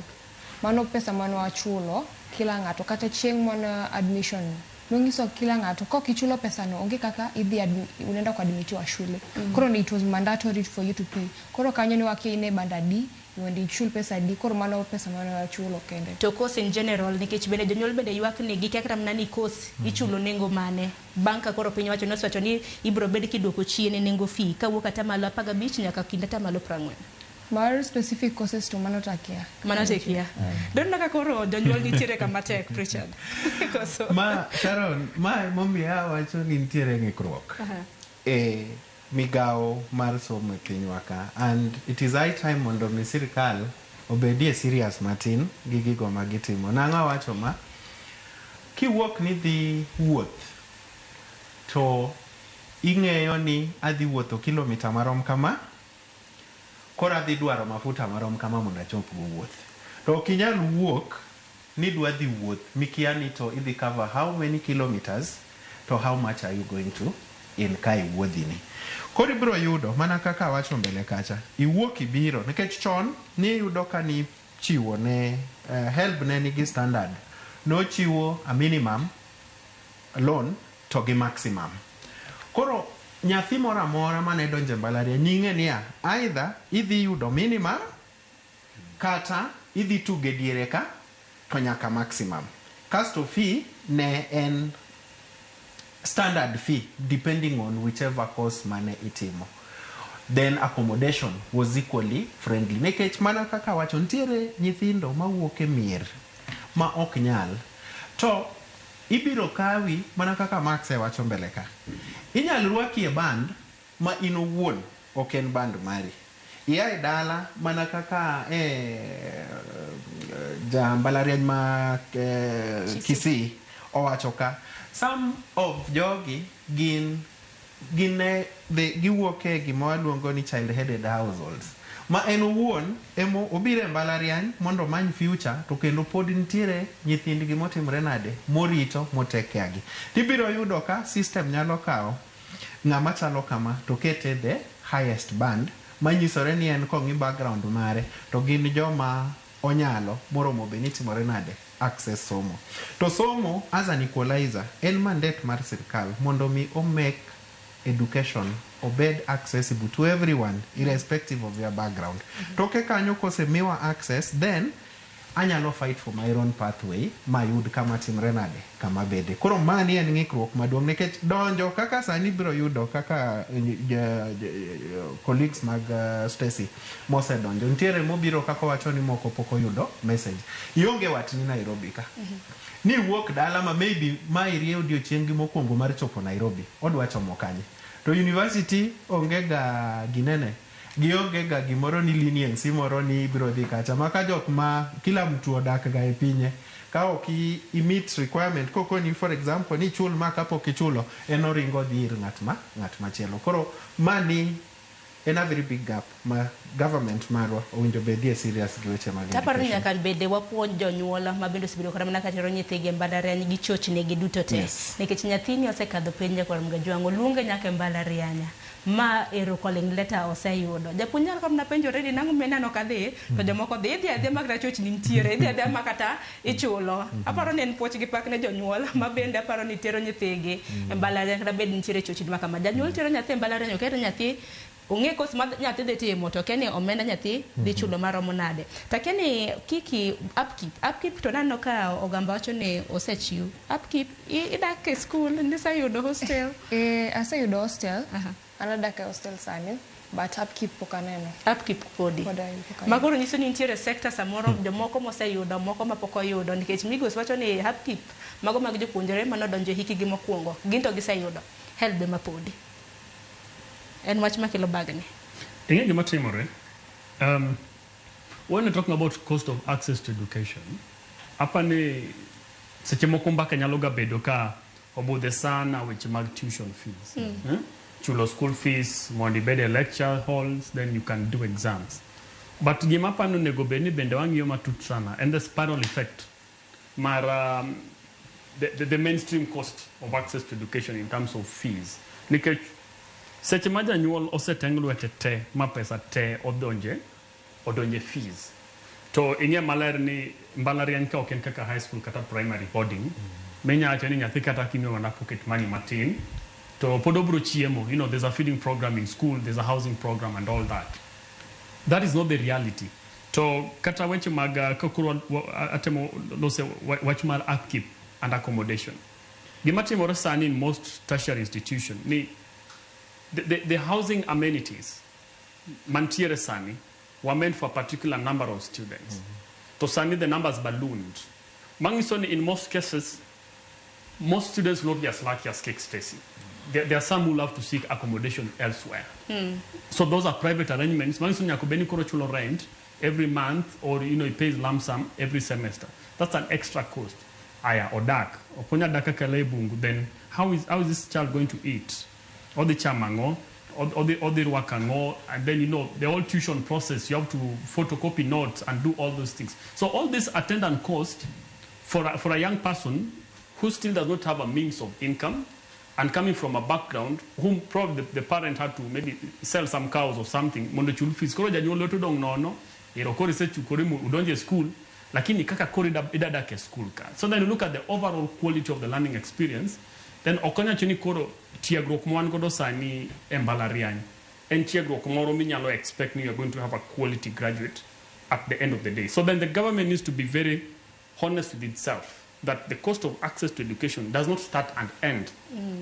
Mano pesa mano achulo kila ng'ato kata chieng' mano admission. Nongiso kila ng'ato kok ichulo pesa no onge kaka unaenda kuadmitiwa shule. Koro it was mandatory for you to pay. Koro kanyo ni wakiine banda D mondo ichul pesa D, koro mano pesa mano achulo kende. To course in general nikech bende jonyuol bende ywak ni gi kaka mnani course ichulo nengo mane. Banka koro piny wacho nosewacho ni ibro bed kiduoko chien nengo fee kawuok ata malo 15 nyaka kind ata malo 40. Mar specific courses to mano takia. Mano takia. Don naka koro jonyuol nitiere kama tek Richard. Ma Sharon, ma mombi wacho ni nitiere ng'ikruok. Migao mar somo e piny waka, and it is high time mondo mi sirikal obedie serious matin gi gigo magitimo. Nang'o wacho ma kiwuok ni dhi wuoth to ing'eyo ni adhi wuotho kilomita marom kama, koro adhi dwaro mafuta marom kama mondo achop go wuoth. To ok inyal wuok ni dwa dhi wuoth mikia ni to idhi cover how many kilometers to how much are you going to in kai wuodhini. Koro ibiro yudo mana kaka wacho mbele kacha, iwuok ibiro nikech chon ni yudo ka ni chiwo ne help ne nigi standard, no chiwo a minimum loan to gi maximum. Koro nyathi moro amora mane donje Mbalariany nying'e niya either idhi yudo minimum kata idhi tuge diere ka to nyaka maximum. Kasto fee ne en standard fee depending on whichever course mane itimo. Then accommodation was equally friendly. Nekech mana kaka wacho ntiere nyithindo mawuok e mier ma ok nyal, to ibiro kawi mana kaka Max wacho mbele ka. Inyal rwaki e band ma in owuon ok en band mari. Ia e dala mana kaka ja Mbalariany ma Kisii owacho ka. Some of jogi giwuok e gima luongo ni child-headed households. Ma en owuon emo obiro e Mbalariany mondo many future, to kendo pod nitiere nyithindgi motimre nade morito motekeagi. Tibiro yudo ka system nyalo kawo ng'ama chalo kama to kete the highest band, manyisore ni en kong'i background mare to gin joma onyalo moromo be ni timore nade access somo. To somo as an equalizer en mandate mar sirkal mondo mi o make education obed accessible to everyone irrespective of their background. To ke kanyo kose miwa access, then anyalo fight for my own pathway mayud kama timre nade kama bede. Koro mani en ng'ikruok maduong' nikech donjo kaka sani biro yudo kaka colleagues mag Stacy mose donjo ntiere mobiro kaka wacho ni moko poko yudo message. Ionge watni Nairobi ka. Ni wuok dala ma maybe ma irie odiochieng' mokwongo mar chopo Nairobi odwa chomo kanye. To university onge ga ginene, gionge ga gimoro ni leniency moro ni ibiro dhi kacha maka jok ma kila mtu odak ga e pinye. Ka ok i meet requirement koko ni for example ni chul ma kapok ichulo en oringo dhi ir ng'at machielo. Koro mani en a very big gap ma government marwa owinjo bedie serious gi weche mag taparo ni nyaka bede wapuonj jonyuola ma bende osebedo kata mana katero nyithigi e Mbalariany gi chochnegi duto te. Nikech nyathini osekadho penj kor mgajwango luonge nyaka e Mbalariany ma ero calling letter oseyudo. Japuonj nyalo kama penjo already nango menano kadhi to jomoko dhi idhi mag chochni nitiere idhi makata ichulo. Aparo ni en puoch gi pak ne jonyuola ma bende aparo ni tero nyithigi e Mbalariany kata bed nitiere chochni ma kama. Janyuol tero nyathi e Mbalariany okero nyathi ong'e kos ma nyathi dhi timo to keni omenda nyathi dhi chulo maromo nade. Takeni kiki upkeep to nano ka ogamba wacho ni osechiw upkeep idak e school nisayudo hostel. Aseyudo hostel. Anadak e hostel sani, but upkeep pok aneno. Upkeep podi. Magoro nyiso ni nitiere sector samoro jomoko moseyudo moko ma pok oyudo nikech migos wacho ni upkeep mago mag jopuonjre manodonjo hikigi mokwongo gin to giseyudo help be mapodi. En wach makelo bagni. Ing'e gima timore. When we're talking about cost of access to education, apani seche moko mbaka nyalo ga bedo ka obudhe sana weche mag tuition fees. Chulo school fees, mondo ibede lecture halls, then you can do exams. But gima pano nego beni bende wang'iyo matut sana and the spiral effect mar the mainstream cost of access to education in terms of fees. Nikech seche ma janyuol oseteng lwete te ma pesa te odonje fees. To ing'e maler ni mbalariany ka ok en kaka high school kata primary boarding, minya wacho ni nyathi kata kimiyo mana pocket money matin, to pod obro chiemo. You know, there's a feeding program in school, there's a housing program and all that. That is not the reality. To kata weche mag kakuru atemo lose wach mar upkeep and accommodation. Gima timore sani in most tertiary institution ni the housing amenities mantiere sani were meant for a particular number of students. To sani the numbers ballooned. Mangisoni in most cases, most students will not be as lucky as Cake Stacy. There are some who love to seek accommodation elsewhere. So those are private arrangements. Mangisoni akubeni koro chulo rent every month, or he pays lump sum every semester. That's an extra cost. Aya odak. Oponya daka kale bungu. Then how is this child going to eat? Or the chamango, or the wakango, and then the whole tuition process. You have to photocopy notes and do all those things. So all this attendant cost for a young person who still does not have a means of income and coming from a background whom probably the parent had to maybe sell some cows or something. Mondo chulu fees. Koro janyuol to dong nono. Irokori se chukori udonje school. Lakini kaka kori idadake school ka. So then you look at the overall quality of the learning experience. Then okonya chini koro tiegruok mwan godo sani Mbalariany. En tiegruok moro minyalo expect you are going to have a quality graduate at the end of the day. So then the government needs to be very honest with itself that the cost of access to education does not start and end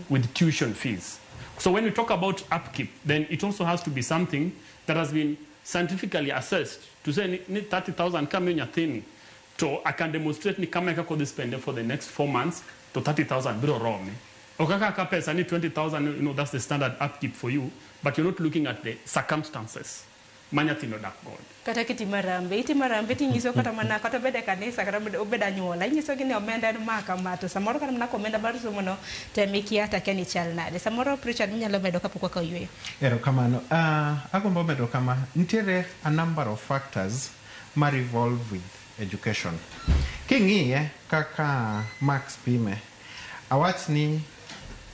with tuition fees. So when we talk about upkeep, then it also has to be something that has been scientifically assessed to say ni 30,000 kama nyathini. So I can demonstrate ni kama kako this spend for the next 4 months to 30,000 biro romi. Okaka kapesa ni 20,000, that's the standard upkeep for you, but you're not looking at the circumstances. Manyathino dak god. Kata iti marambe tinyiso kata mana kata bede kanisa kata obeda nyuola inyiso gini omenda maka mato samoro kana mna komenda bar somono temiki ata keni chalnade samoro preacher minyalo medo kapoko ka ywe. Ero kamano agombo medo kama nitiere a number of factors ma revolve with education. King'iye kaka Max Pime awach ni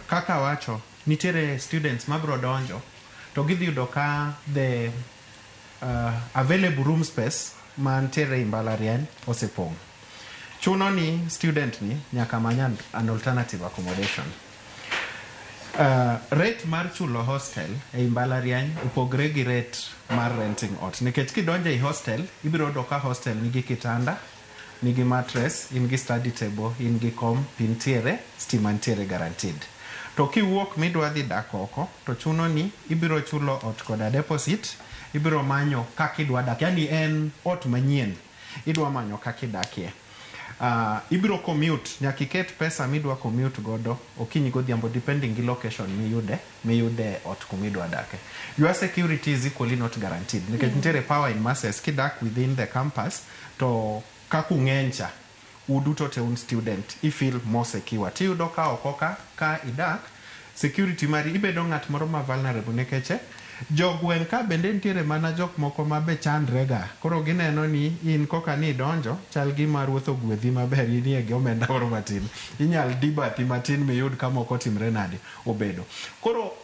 kaka wacho nitiere students mabro donjo to gidhi yudo ka the available room space mantiere Mbalariany osepong'. Chuno ni student ni nyaka manyan an alternative accommodation. Rate mar chulo hostel e Mbalariany upogre gi rate mar renting ot. Nikech kidonje i hostel, ibiro doka hostel nigi kitanda, nigi mattress, in gi study table, in gi kom, pintiere, stima ntiere guaranteed. To kiwuok midwa dhi dak oko, to chuno ni ibiro chulo ot koda deposit, ibiro manyo kaka idwa dak. Yani en ot manyien, idwa manyo kaka idakie. Ibiro commute, nyaka iket pesa midwa commute godo okinyi godhiambo depending gi location miyude ot kumidwa dake. Your security is equally not guaranteed. Nikech nitiere power in masses kidak within the campus to kaku ng'encha uduto te un student I feel more secure. Tiyudo ka okoka ka idak security mari ibedo ng'at moro ma vulnerable nikech jogweng ka bende nitiere mana jok moko mabe chandrega. Koro gineno ni in koka ni donjo chal gima ruoth ogwedhi maber inie gi omenda moro matin. Inyal dibathi matin miyud kama ok otimre nade obedo. Koro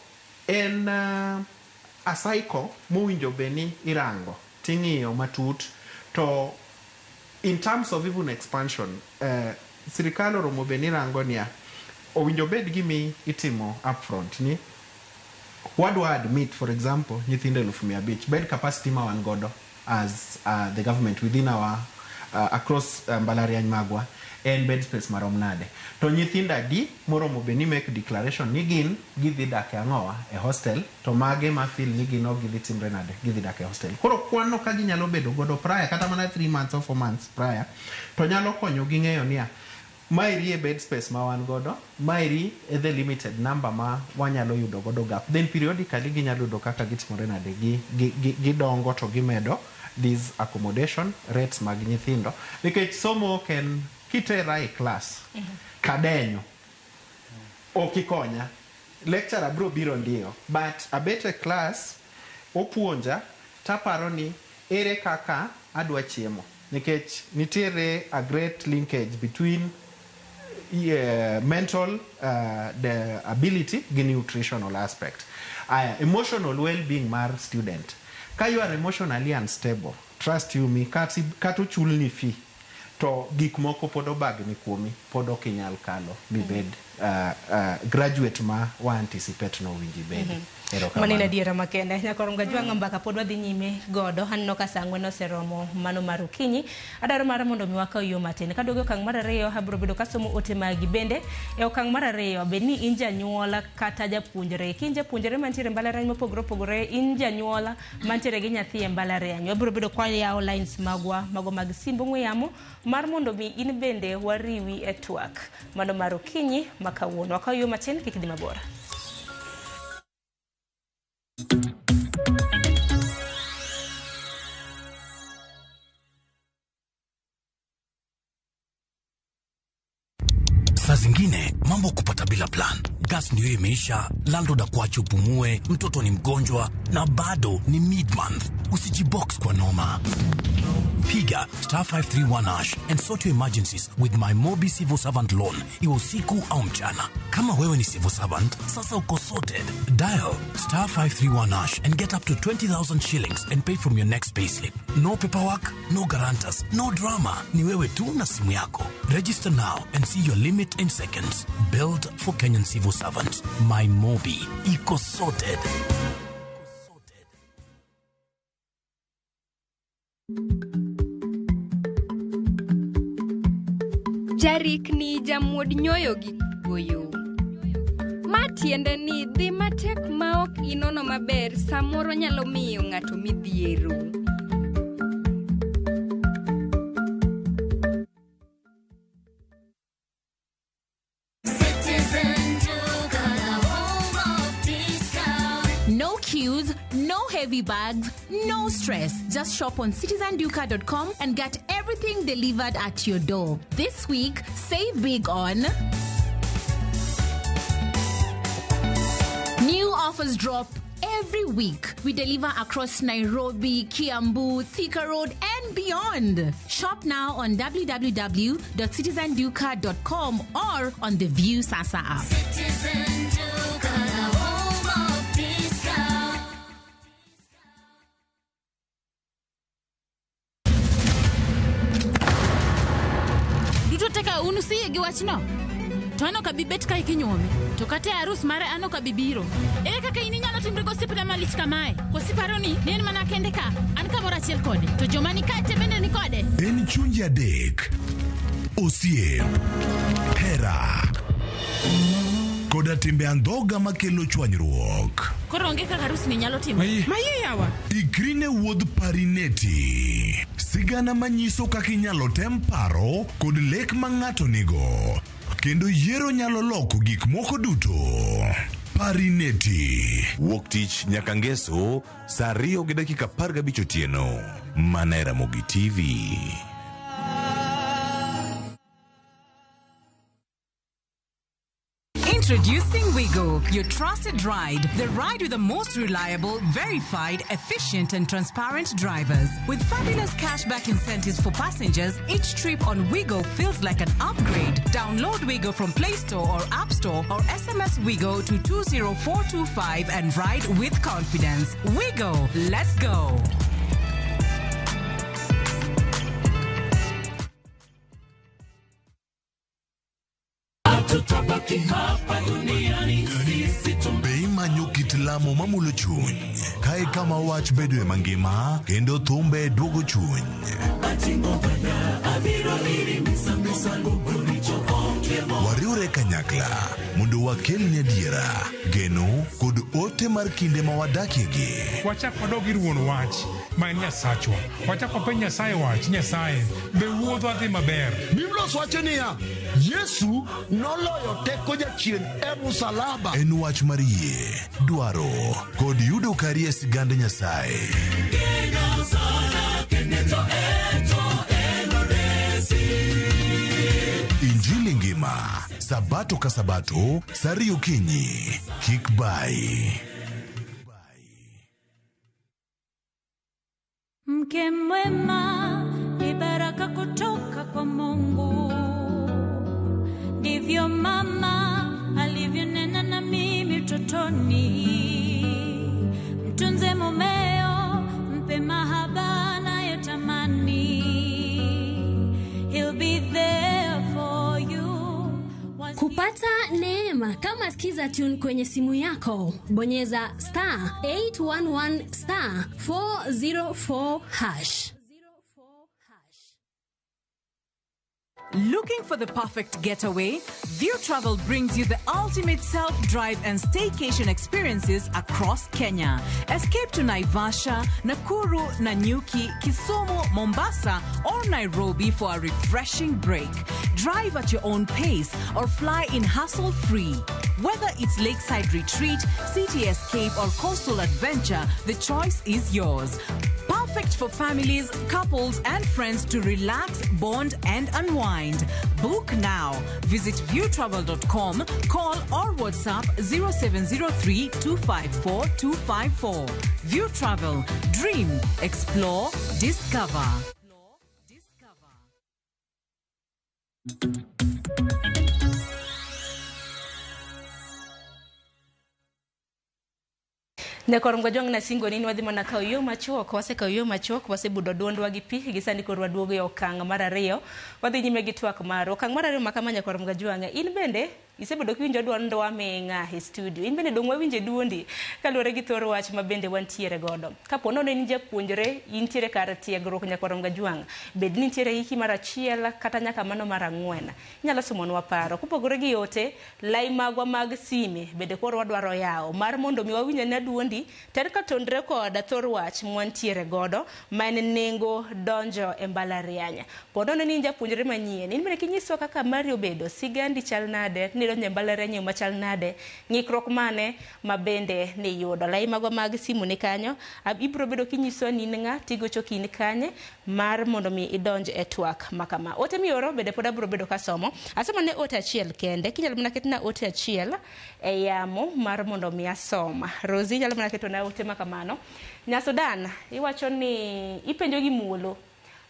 en a cycle mowinjo beni irango ting'iyo matut to in terms of even expansion sirikal oromo beni rango niya owinjo bed gimi itimo upfront ni wadwa admit for example nyithindo 1,500 bed capacity ma wan godo as the government within our across Mbalariany magwa en bed space marom nade to nyithinda di moromo beni make declaration ni gin gidhi dak e ang'owa e hostel to mage ma feel ni gin ok gidhi timre nade gidhi dak e hostel. Koro kwano ka ginyalo bedo godo prior kata mana 3 months or 4 months prior to nyalo konyo gi ng'eyo niya mairi e bed space ma wan godo mairi e the limited number ma wanyalo yudo godo gap, then periodically ginyalo yudo kaka gitimore nade gidongo to gimedo these accommodation rates mag nyithindo nikech somo ken kitera e class kadenyo okikonya lecturer bro biro ndio but abete class opuonja taparo ni ere kaka adwa chiemo nikech nitiere a great linkage between mental the ability gi nutritional aspect. Emotional well-being mar student. Ka you are emotionally unstable, trust you me, katu chulni fee, to gik moko podo bag ni kuomi, podo kinyal kalo, bibed graduate ma wa anticipate no winji bedi. Manina diera makende nyakorom ga jwanga mbaka podwa dhi nyime godo hanno ka sangwe no seromo mano marukinyi adaro mar mondo mi waka yo matin ka dogo kang mar ariyo habro bedo kasomo ote magi bende e okang mar ariyo bed ni inja nyuola kata japuonjre kinja puonjre mantiere Mbalariany mopogore inja nyuola mantiere gi nyathi e Mbalariany wabro bedo kwa yawo lines magwa mago mag simbo nguyamo mar mondo mi in bende wariwi e twak mano marukinyi makawuono waka yo matin kikidi mabora. Saa zingine mambo kupata bila plan. Gas ndio imeisha, landlord akuache upumue, mtoto ni mgonjwa na bado ni mid-month. Usijibox kwa noma. Piga *531# and sort your emergencies with my Mobi Civil Servant Loan. Iwe usiku au mchana. Kama wewe ni civil servant, sasa uko sorted. Dial *531# and get up to 20,000 shillings and pay from your next payslip. No paperwork, no guarantors, no drama. Ni wewe tu na simu yako. Register now and see your limit in seconds. Built for Kenyan civil servants. My Mobi. Iko sorted. Jarik ni jamuod nyoyo gi goyo. Matiende ni dhi matek maok inono maber samoro nyalo miyo ng'ato midhiero. No queues, no heavy bags, no stress. Just shop on citizenduca.com and get everything delivered at your door. This week, save big on new offers drop every week. We deliver across Nairobi, Kiambu, Thika Road, and beyond. Shop now on www.citizenduca.com or on the View Sasa app. Taka unusi gi wachno to ano ka bibet ka ikinyuome to kata arus mare ano ka bibiro ere kaka ini nyalo timre gosipre malich kamae kosiparo ni nen mana kende ka an kamoro achiel kode to joma ni kate bende ni kode en chunji adek osiep hera koda timbe andhoga makelo chwanyruok koro onge kaka arus ni nyalo timo maye yawa ikrine wuodh parineti sigana manyiso kaka inyalo tem paro kod lek ma ng'ato nigo kendo yiero nyalo loko gik moko duto. Parineti wuok tich nyaka ngeso saa 2:15 otieno mana e Ramogi TV. Introducing Wigo, your trusted ride. The ride with the most reliable, verified, efficient and transparent drivers. With fabulous cashback incentives for passengers, each trip on Wigo feels like an upgrade. Download Wigo from Play Store or App Store or SMS Wigo to 20425 and ride with confidence. Wigo, let's go. Bei manyo kit lamo mamulo chuny kae kama wach bedo e mangima kendo thumbe duogo chuny. Wariure kanyakla mondo wakelne adiera, geno kod ote mar kinde ma wadakiegi. Wachak wadog ir wuon wach ma en Nyasachwa. Wachak wapeny Nyasaye wach, Nyasaye be wuodhwa dhi maber. Biblia wacho niya, Yesu noloyo teko jachien e msalaba. En wach mar yie, dwaro kod yudo kari e sigand Nyasaye. Injili ngima, sabato ka sabato, sari okinyi, kik bai. Mke mwema ni baraka kutoka kwa Mungu. Ndivyo hivyo mama alivyonena na mimi totoni, mtunze mumeo, mpe mahaba nayotamani. He'll be there for you. Kupata neema kama skiza tune kwenye simu yako, bonyeza *811 *404#. Looking for the perfect getaway? View Travel brings you the ultimate self-drive and staycation experiences across Kenya. Escape to Naivasha, Nakuru, Nanyuki, Kisumu, Mombasa, or Nairobi for a refreshing break. Drive at your own pace or fly in hassle-free. Whether it's lakeside retreat, city escape, or coastal adventure, the choice is yours. Perfect for families, couples, and friends to relax, bond, and unwind. Book now. Visit viewtravel.com, call or WhatsApp 0703 254 254. View Travel. Dream, explore, discover. Nekor mgojong na singo nini wadhi mana kao yo machuok, wase kao yo machuok, wase budo duondwa gi pi, gisani kor waduogo yo okang' mar ariyo, wadhi nyime gi twak maro. Okang' mar ariyo makama Nyakor Mgajwanga, in bende isebedo kiwinjo duondwa ming'a e studio. In bende dong' wawinje duondi kaluwore gi thor wach ma bende wantiere godo. Kapo nono ni japuonjre, intiere kar tiegruok Nyakor Mgajwanga, bed ni intiere hiki mar achiel kata nyaka mano mar ang'wen, inyalo somonwa paro. Kupogore gi ote, lai magwa mag sime bende koro wadwaro yawo mar mondo mi wawinje na duondi ter katondre koda thor wach mwantiere godo ma en nengo donjo e Mbalariany. Ponono ni japuonjre manyien, in bende kinyiswa kaka mari obedo, sigandi chal nade, ni donjo e Mbalariany ma chal nade, ng'ikruok mane ma bende ni yudo. Lai magwa mag simu ni kanyo, ibro bedo kinyiswa ni ng'a tigocho kini kanye mar mondo mi idonj e twak makama. Ote mioro bende pod abro bedo kasomo. Asoma ne ote achiel kende, kinyalo mana ketna ote achiel e yamo mar mondo mi asoma. Rosie nyalo mana keto na ote makamano. Nyasudan, iwacho ni ipenjo gi muolo.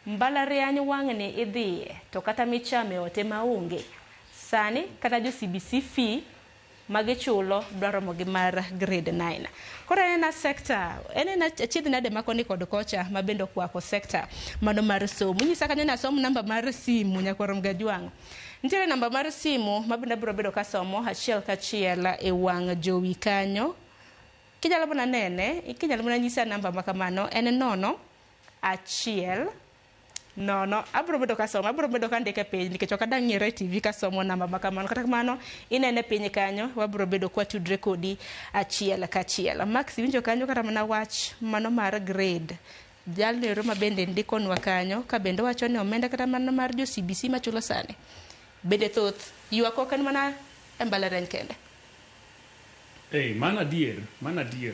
Mbalariany wang'ne idhiye to kata michame ote maonge. Sani kata jo CBC fee magichulo dwaro gi mar grade 9. Koro ena sector, ena achiedh nade makoni kod kocha mabendo kwako sector mano mar somo. Nyisa kanyo na somo namba mar simu Nyakor Mgajwanga. Ntiere namba mar simu mabende biro bedo kasomo achiel kachiel e wang' jowi kanyo. Kinyalo mana nene, kinyalo mana nyisa namba makamano en 0 abro bedo kasomo, abro bedo kandike piny nikech ok adang' ng'ere TV kasomo namba makamano. Kata kamano inene piny kanyo, wabro bedo kwa tudre kodi achiel kachiel. Max winjo kanyo kata mana wach mano mar grade. Jalnero ma bende ndikonwa kanyo ka bende wacho ni omenda kata mana mar jo CBC machulo sani. Bende thoth ywak ok en mana e Mbalariany kende. Mana dier.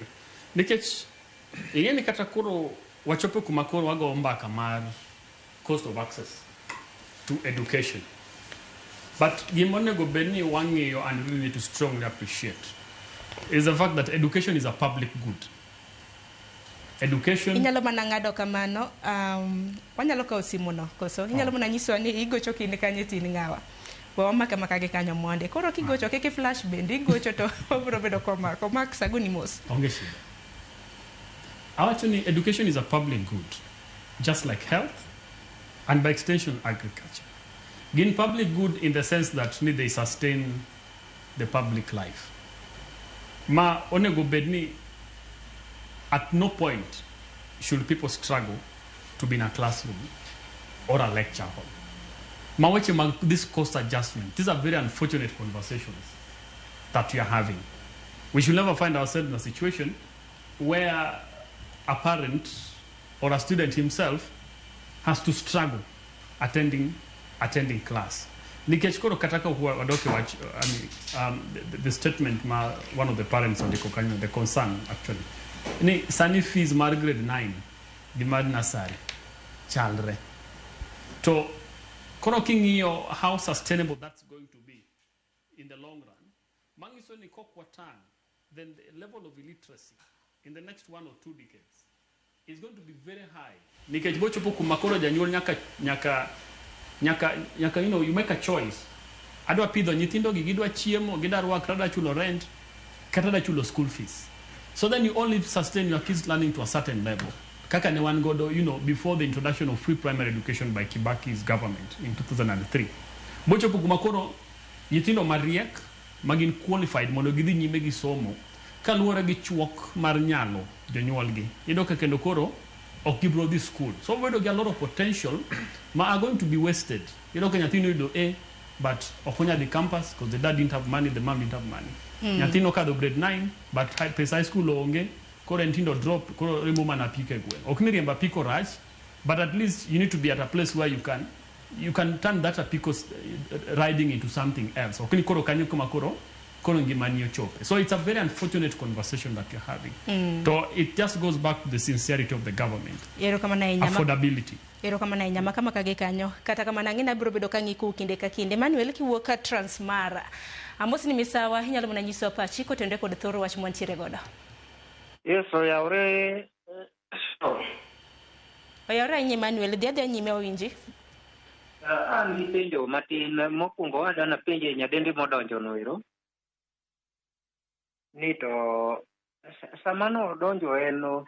Nikech ing'eni kata koro wachopo kuma koro wago mbaka mar cost of access to education. But gimonego bedni wang'eyo and really need to strongly appreciate is the fact that education is a public good. Education. Inyalo mana ng'ado kamano, wanyalo kawo simuno koso. Inyalo mana nyiswa ni igocho kini kanye tin ng'awa. Bo maka gi kanyo monde. Koro kigocho keke flash bende igocho to obro bedo komako. Max aguni mos. Onge shida. Actually, education is a public good, just like health and by extension agriculture. Gin public good in the sense that they sustain the public life. Ma onego bedni at no point should people struggle to be in a classroom or a lecture hall. This cost adjustment, these are very unfortunate conversations that we are having. We should never find ourselves in a situation where a parent or a student himself has to struggle attending class. Nikechukuro kataka wadoke watch the statement one of the parents on the concern actually. Ni sani fees mar grade 9 di mar nasari chaldre. To koro king'iyo how sustainable that's going to be in the long run. Mangiso ni kokwatan, then the level of illiteracy in the next 1 or 2 decades is going to be very high. Nikech bocho poku makoro janyuol nyaka you know, you make a choice adwa pidho nyithindo gi, gidwa chiemo, gidwa rwakra, adwa chulo rent, kata adwa chulo school fees. So then you only sustain your kids learning to a certain level. Kaka ne wan godo, you know, before the introduction of free primary education by Kibaki's government in 2003. Bocho pukumakoro, nyithindo mariek, magin qualified, mondo gidhi nyime gi somo, kaluwore gi chuok mar nyalo jonyuolgi. Iyudo ka kendo koro ok gibro dhi school. So wedo gi a lot of potential ma are going to be wasted. Iyudo ka nyathino yudo A, but okonya the campus because the dad didn't have money, the mom didn't have money. Nyathino kadho grade 9, but pesa high school onge, koro entindo drop, koro remo mana pike gwe. Ok ni riemba piko rach, but at least you need to be at a place where you can turn that apiko riding into something else. Ok ni koro kanyo kuma koro ngimani ochope. So it's a very unfortunate conversation that you're having. So it just goes back to the sincerity of the government. Affordability. Ero kama na inyama kama kage kanyo kata kama nangina biro bedo kangiku kinde ka kinde Manuel kiwuok ka Transmara. Amos ni misawa inyalo mona nyiso pachi ko tende kod thoro wach mantiere godo. Yes, oyawre inye Manuel dhiadhi nyime owinji. An penjo matin mokwongo adana penje nyadendi modonjo noero. Ni to samano donjo eno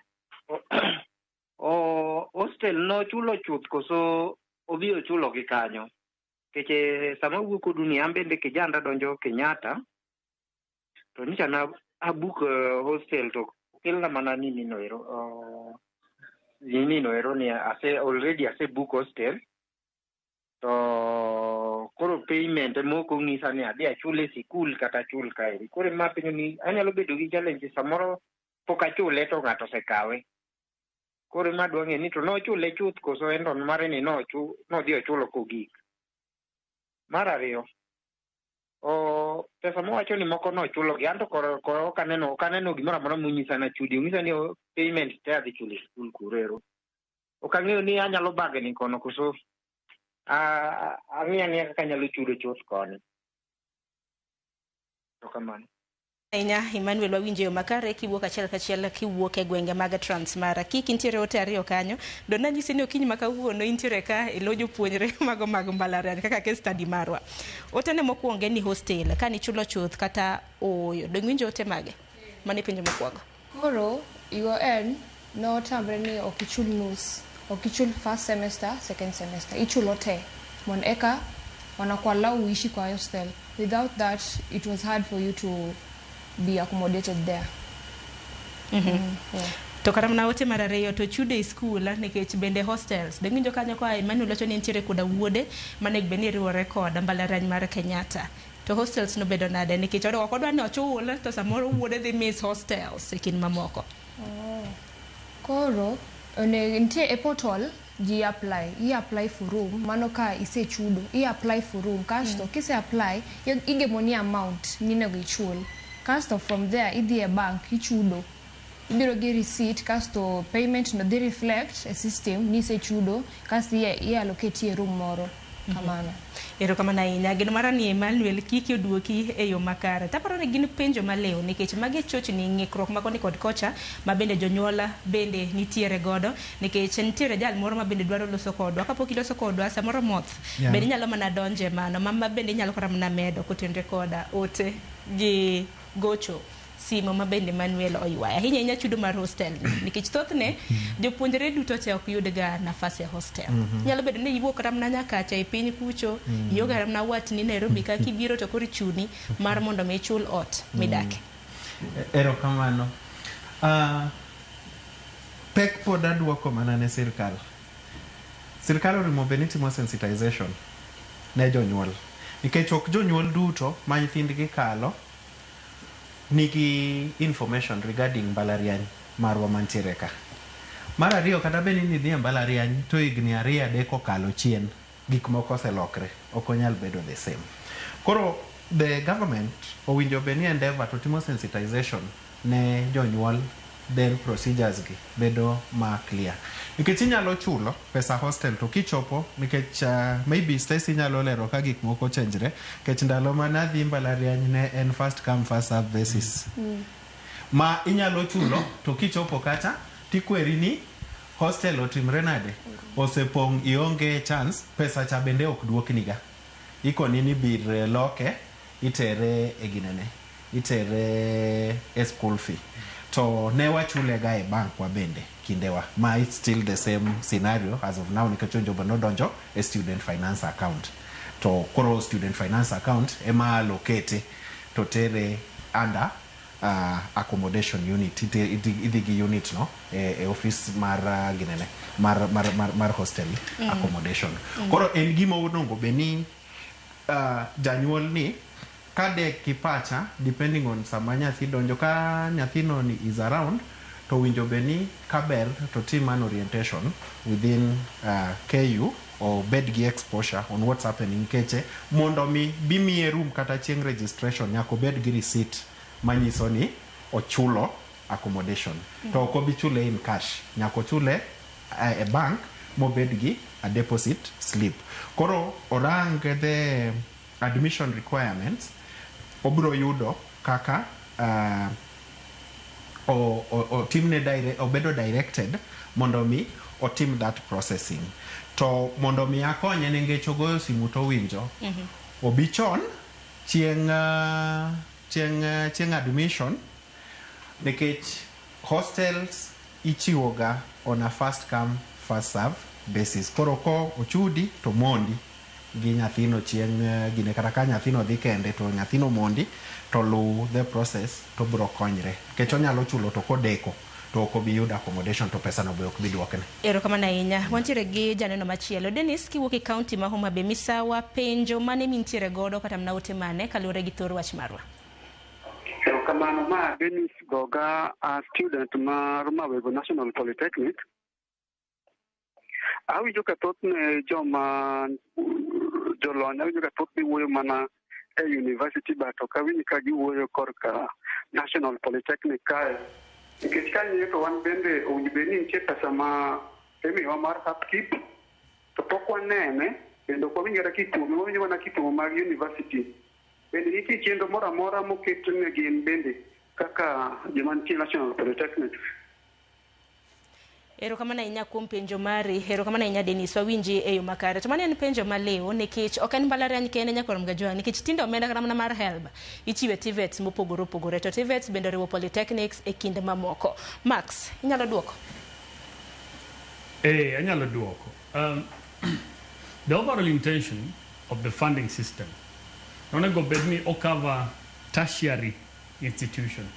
hostel no chulo chuth koso obiro chulo gi kanyo. Keche sama wuok dunia bende kijanda donjo Kenyatta to nicha na abuk hostel to kelna mana nini noero ni already book hostel to koro payment moko ngisa ni adhi achule sikul kata chul kae. Koro ma penjo ni anyalo bedo gi challenge samoro pok achule to ng'ato sekawe. Koro ma dwang'e ni to nochule chuth koso endon mare ni nodhi ochulo kogik. Mar ariyo, pesa mowacho ni moko nochulo gi anto koro ok aneno gimoro amora monyisa na chudi. Onyisa ni payment te adhi chulo sikul kurero. Ok ang'eyo ni anyalo bagni kono koso ang'eyo kaka anyalo chudo chuth koni. To kamano. Inya Emmanuel wawinje yo makare kiwuok achiel kachiel kiwuok e gwenge mag Transmara. Kik intiere ote ariyo kanyo. Dona nyisi ni okinyi makawuono intiere ka e lojo puonjre mago mag Mbalariany kaka case study marwa. Ote ne mokwongo ni hostel ka ni chulo chuth kata oyo. Do winjo ote mage? Mane penjo mokwongo. Koro your end no tambre ni okichul nus. Okichul first semester, second semester. Ichulo te. Mon eka wanakuwa lau uishi kwa hostel. Without that it was hard for you to be accommodated there. To kata mna ote mar ariyo to chude e school nikech bende hostels. Deng'injo kanyo kwa Emmanuel wacho ni ntiere koda wuode mane bende riwore koda Mbalariany mar Kenyatta. To hostels no bedo nade nikech ok odwa ni ochul to samoro wuode dhi miss hostels e kin mamoko. Koro ntie e portal ji apply for room mano ka ise chudo apply for room kasto kise apply igemoni amount ninego ichul. Kasto from there idhi e bank ichudo. Ibiro gi receipt kasto payment no dhi reflect a system ni se chudo kasto allocate e room moro kamano. Ero kama na inya gino marani Emmanuel kiki oduoki e yo makare. Taparo ni gin penjo maleo nikech mage chochni ng'ikruok makoni kod kocha ma bende jonyola bende nitiere godo nikech nitiere jal moro ma bende dwaro loso kodwa kapok iloso kodwa samoro moth bende nyalo mana donje mano mama bende nyalo kora mana medo kotendre koda ote gi gocho simo ma bende Manuel oywaya ahinya inya chudo mar hostel nikech thothne jopuonjre duto te ok yud ga nafas e hostel. Nyalo bedo ni iwuok ramna nyaka cha e piny kucho yoga ramna watni Nairobi ka kibiro to kori chuni mar mondo me chul ot midake. Ero kamano. Pek pod aduoko mana ne sirkal. Sirkal orimo benitimo sensitization ne jonyuol. Nikech ok jonyuol duto ma nyithindgi kalo nigi information regarding Mbalariany marwa mantiere ka. Mar ariyo kata beni ni dhi Mbalariany to higni 2 kokalo chien gik moko oselokre ok onyal bedo the same. Koro the government owinjo beni endeavor to timo sensitization ne jonyuol then procedures gi bedo ma clear. Nikech inyalo chulo pesa hostel to kichopo nikech maybe Stacy nyalo lero ka gik moko chenjre kech ndalo mana dhi Mbalariany ne en first come first serve basis. Ma inyalo chulo to kichopo kacha tikweri ni hostel otimre nade osepong ionge chance pesa cha bende ok duokniga. ikoni ni bir loke itere e ginene, itere e school fee. To ne wachule ga e bank wa bende kindewa, ma it's still the same scenario as of now, nikech Njoba nodonjo e student finance account. To koro student finance account ema locate to tere under accommodation unit, idigi unit no e office mar ginene mar hostel accommodation. Koro en gima onongo beni janyuol ni kade kipacha, depending on sama nyathi donjo, ka nyathino ni is around, to winjo beni kaber to team an orientation within KU or bedgi exposure on what's happening keche mondo mi bimie room kata chieng registration nyako bedgi receipt manyiso ni ochulo accommodation. To ko bichule in cash, nyako chule a bank mobedgi a deposit slip. Koro orang the admission requirements obro yudo kaka o team ne obedo directed mondo mi o team that processing. To mondo mi akonye nengech ogoyo simu to winjo obichon chieng admission, nekech hostels ichiwoga on a first come first serve basis. Koro ko ochudi to mondi gi nyathino chieng gine, kata ka nyathino dhi kende to nyathino mondi to lu the process to bro konyre, kech onyalo chulo to kodeko to ko bi yudo accommodation to pesa no be ok bi duokne. Erokamano ahinya. Wantiere gi janeno machielo. Dennis kiwuok e county ma Homa Bay, misawa penjo mane mintiere godo kata mnaote mane kaluwore gi thor wach marwa? Erokamano, ma Dennis Goga, a student mar Mawego National Polytechnic. Awinjo ka thothne joma jolony, awinjo ka thothne wuoyo mana e university, but ok awinj ka giwuoyo korka National Polytechnic kae. Nikech ka ng'iyo to wan bende owinjo bed ni nitie pesa ma imiyowa mar upkeep, to pok wanene kendo ok wawinj kata kitumo, wawinjo mana kitumo mag university. Bende nitie chenro moro amora moket ne gin bende kaka joma nitie National Polytechnic. Erokamano ahinya kuom penjo mari. Erokamano ahinya Dennis, wawinji e yo makare. To mane en penjo maleo nikech ok en Mbalariany kende nyaka rom gajwa, nikech tinde omenda kata mana mar HELB ichiwe TVETs mopogore opogore, to TVETs bende oriwo polytechnics e kinde mamoko. Max, inyalo duoko? Anyalo duoko. The overall intention of the funding system onego bed ni cover tertiary institution.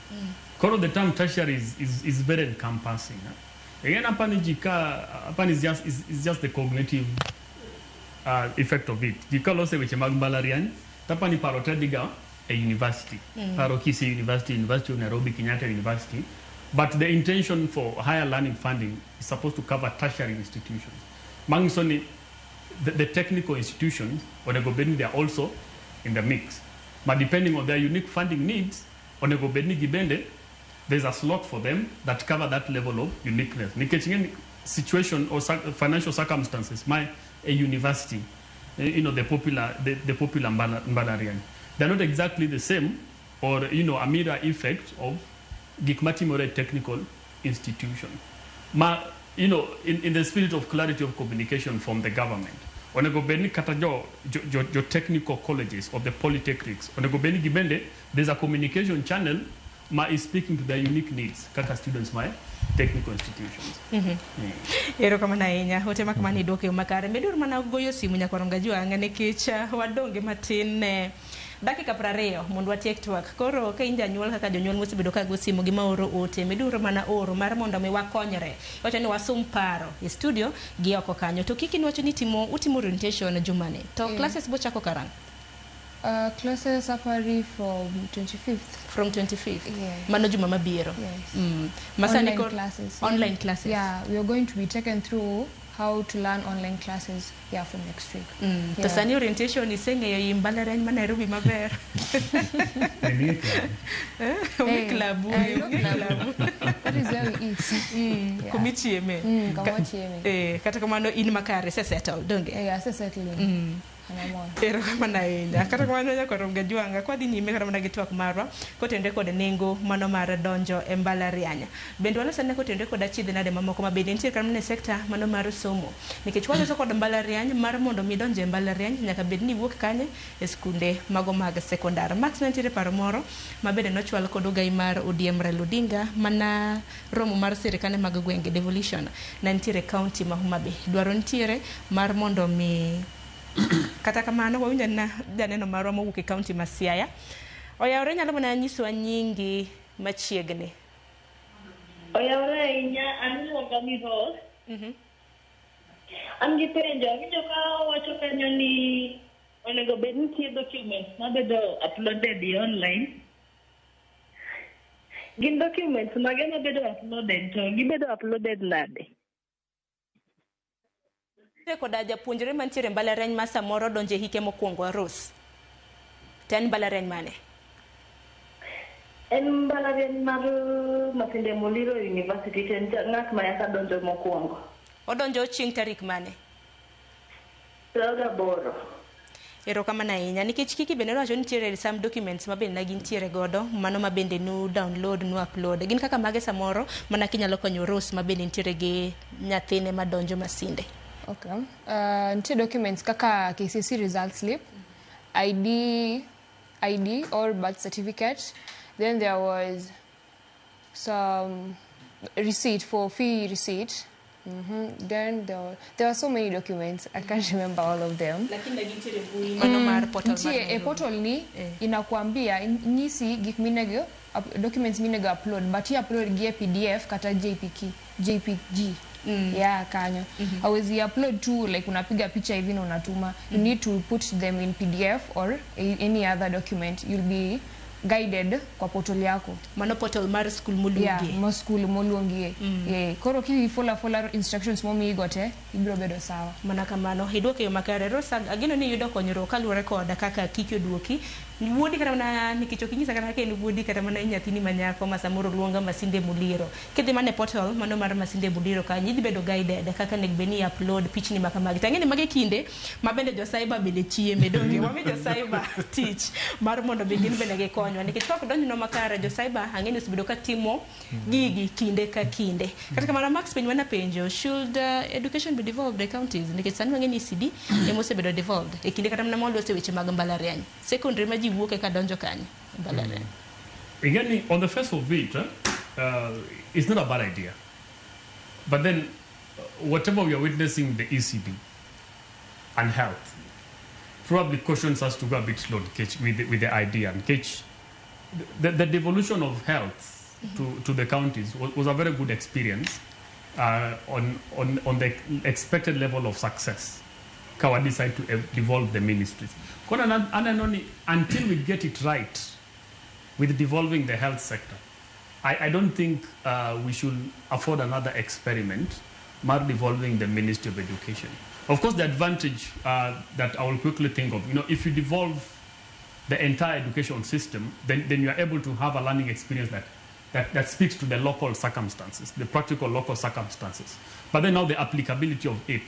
Koro the term tertiary is very encompassing. Again, Apan is just the cognitive effect of it. Jika lo se weche mag Mbalariany, tapani paro tediga a university. Paro Kisi University, University of Nairobi, Kenyatta University. But the intention for higher learning funding is supposed to cover tertiary institutions. Mangisoni, the technical institutions, onego bedni they are also in the mix. But depending on their unique funding needs, onego bedni gibende, there's a slot for them that cover that level of uniqueness. Nikechingen situation or financial circumstances, a university, the popular Mbalariany, they're not exactly the same, or a mirror effect of Gikmatimore technical institution. In the spirit of clarity of communication from the government, onego beni kata jo technical colleges of the polytechnics, onego beni gibende, there's a communication channel is speaking to their unique needs kaka students my technical institutions. Erokamano ahinya. Hote makamani duoko yo makare. Medur mana goyo simu nyaka rom gajwa nikech wadonge matin ne dakika 20 mondo watiek twak. Koro ka inja nyuol kaka jonyuol mosebedo ka go simu gima oro ote, medur mana oro mar mondo mi wakonyre. Wacho ni wasum paro e studio gi oko kanyo. To kiki wacho ni utimo orientation jumane. To classes bo chako karang? Classes safari from 25th. From 25th? Yes. Mano juma mabiro? Yes. Online classes. Online classes? Yeah, we are going to be taken through how to learn online classes from next week. To sani orientation iseng'eyo yi Mbalariany ma Nairobi maber. Onge club. That is where we eat. Kumichieme. Kama chieme. Kata kamano in makare se settle, donge? Yeah, se settle. Ero kama na ahinya. Kata kamano nyako ronge jwanga kwa dhi nyime kata mana gi twak marwa kotende kod nengo mano mar donjo e Mbalariany. Bende wala sana kotende kod achiedh nade mamoko ma bende nitie kata mana sekta mano mar somo. Nikech waloso kod Mbalariany mar mondo mi donjo e Mbalariany nyaka bed ni wuok kanye e skunde mago mag sekondar. Max nitiere paro moro ma bende nochwal kod ogai mar ODM Raila Odinga mana romo mar sirikane mag gwenge devolution na nitiere county ma Homa Bay. Dwaro nitiere mar mondo mi kata kamano wawinja na janeno marwa mowuok e county ma Siaya. Oyawre nyalo mana nyiswa nyingi machiegni. Oyawre ahinya anuoga ni Rose. An gi penjo, awinjo ka wacho kanyo ni onego bed nitie documents mabedo uploaded online. Gin documents mage mabedo uploaded to gibedo uploaded nade? Koda japuonjre mantiere Mbalariany ma samoro donje hike mokwongo arus. Ten Mbalariany mane? En Mbalariany mar Masinde Muliro University, ten ng'at ma yaka donjo mokwongo. Odonjo chieng' tarik mane? 8. Erokamano ahinya nikech kiki bende wacho nitiere some documents ma bende gintiere godo mano ma bende nu download nu upload gin kaka mage samoro mana kinyalo konyo Rose ma bende nitiere gi nyathine ma donjo Masinde. Okay. Nitiere documents kaka KCSE result slip, ID or birth certificate. Then there was some receipt for fee receipt. Then there were so many documents. I can't remember all of them. Portal ni inakuambia nisi gik minego documents minego upload but you upload gie PDF kata JPG. Yeah, kanyo. Hawezi upload tu like unapiga picha hivi na unatuma. You need to put them in PDF or any other document. You'll be guided kwa portal yako. Mano portal mar school moluongie. Yeah, mo school moluongie. Koro ki follow instructions mo mi gote, ibiro bedo sawa. Mana kamano hiduoke yo makare Rosa ageno ni yudo konyro kaluwore koda kaka kiki oduoki. Wuodi kata mana nikicho kinyisa kata ke wuodi kata mana nyathini manyako ma samoro luonga Masinde Muliro. Kidhi mane portal mano mar Masinde Muliro ka nyidhi bedo guided kaka nek beni upload pichni makamagi. Tangeni mage kinde mabende jo cyber bende chieme donge wami jo cyber teach mar mondo begin bende ge konyo nikech kok donjo no makare jo cyber angeni usibedo ka timo gigi kinde ka kinde. Kata kamano Max penj wana penjo should education be devolved the counties nikech sani wangeni CD emose bedo devolved e kinde kata mana mondo weche mag Mbalariany. Secondary Again, on the face of it, it's not a bad idea. But then, whatever we are witnessing with the ECD and health, probably cautions us to go a bit slow with the idea and catch the devolution of health to the counties was a very good experience on the expected level of success. Kawa decide to devolve the ministries. Until we get it right with devolving the health sector, I don't think we should afford another experiment, devolving the Ministry of Education. Of course, the advantage that I will quickly think of, if you devolve the entire education system, then you are able to have a learning experience that speaks to the local circumstances, the practical local circumstances. But then now the applicability of it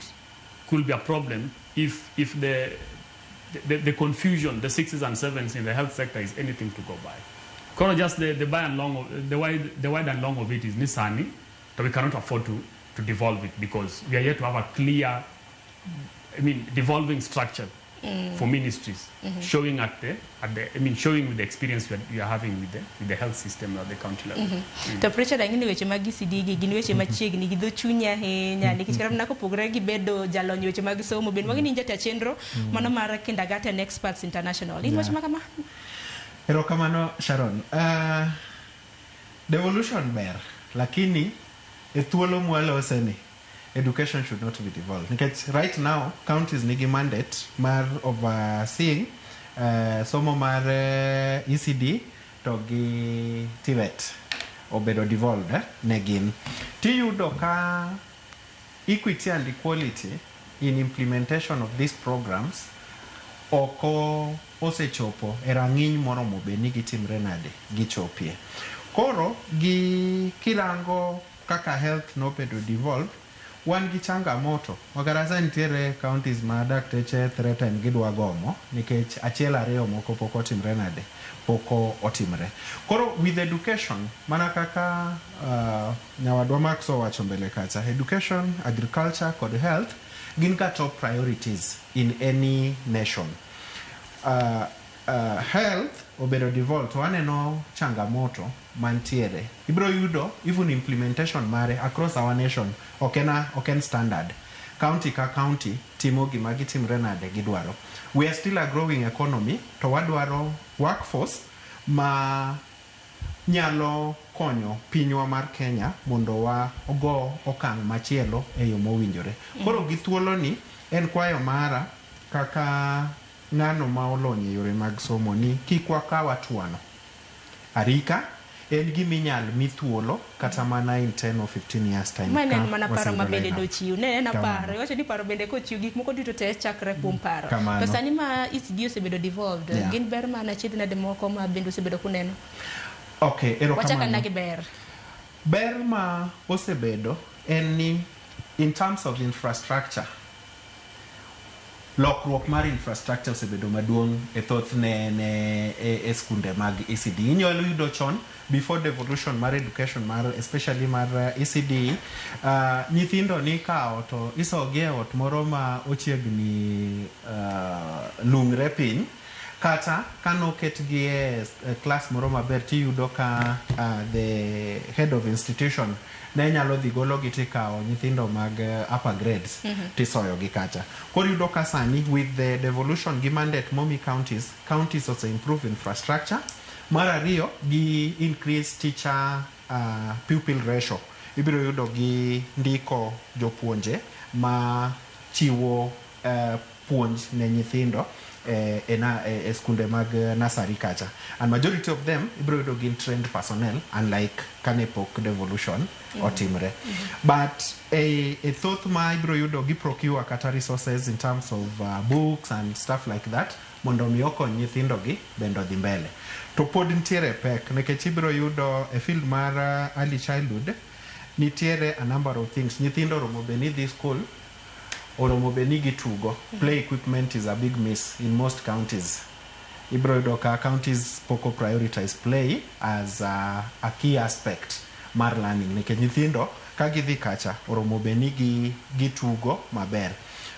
could be a problem if the confusion, the 6s and 7s in the health sector is anything to go by. Just the wide and long of it is Nisani, that we cannot afford to devolve it because we are yet to have a clear, devolving structure for ministries, showing showing with the experience we are having with the health system at the county level. To preacher dangini weche mag CDG gin weche machiegni gi dho chunya ahinya nikech kata mana kopogore gi bedo jalony weche mag somo ben wang'eni jata chenro mano mar kindergarten experts international. In weche makama. Erokamano Sharon. Devolution ber lakini e thuolo mwaloseni education should not be devolved. Because right now, counties nigi mandate mar overseeing somo mar ECD to gi TVET obedo devolved negin. Tiyudo ka equity and equality in implementation of these programs oko osechopo e rang'iny moromo be ni gitimre nade gichopie. Koro gi kirango kaka health no bedo devolved wan gi changamoto wagarasa nitiere counties ma dakteche threaten gidwa gomo nikech achiel ariyo moko pok otimre nade poko otimre. Koro with education mana kaka nyawadwa Max owacho mbele kacha, education, agriculture kod health gin ka top priorities in any nation. Health obedo devolved to aneno changamoto mantiere. Ibro yudo even implementation mare across our nation oken standard. County ka county timo gima gitimre nade gidwaro. We are still a growing economy to wadwaro workforce ma nyalo konyo pinywa mar Kenya mondo wa ogo okang' machielo e yo mowinjore. Koro gi thuolo ni en kwayo mara kaka ng'ano ma olony e yore mag somo ni kik wakaw atuano. Arika en giminyal mi thuolo kata mana in 10 or 15 years time. Manen mana paro mabende dochiw. Ne na paro. Wacho ni paro bende kochiw gik moko duto te chakre kuom paro. To sani ma ECD osebedo devolved. Gin ber mana chiedna de moko ma bende osebedo kuneno. Okay, wachaka nagi ber. Ber ma osebedo en ni in terms of infrastructure. Lokruok mar infrastructure osebedo maduong' e thoth ne skunde mag ECD. Inyalo yudo chon before devolution mar education mar especially mar ECD, nyithindo ni kao to isogie ot moro ma ochiegni lungre piny, kata kano ketgi e class moro maber tiyudo ka the head of institution ne nyalo dhi golo gi tikao nyithindo mag upper grades tisoyo gi kacha. Koro yudo ka sani with the devolution gi mandate momi counties also improve infrastructure. Mar ariyo gi increase teacher pupil ratio. Ibiro yudo gi ndiko jopuonje ma chiwo puonj ne nyithindo e skunde mag nursery kacha. And majority of them ibiro yudo gi trained personnel unlike kanepok devolution otimre. But a thoth ma ibiro yudo gi procure kata resources in terms of books and stuff like that mondo mi okony nyithindo gi bendo dhi mbele. To pod nitiere pek nikech ibiro yudo e field mar early childhood nitiere a number of things. Nyithindo romo beni dhi school oromo beni gi tugo. Play equipment is a big miss in most counties. Ibiro yudo ka counties poko prioritize play as a key aspect mar learning. Nikech nyithindo ka gidhi kacha oromo beni gi tugo maber.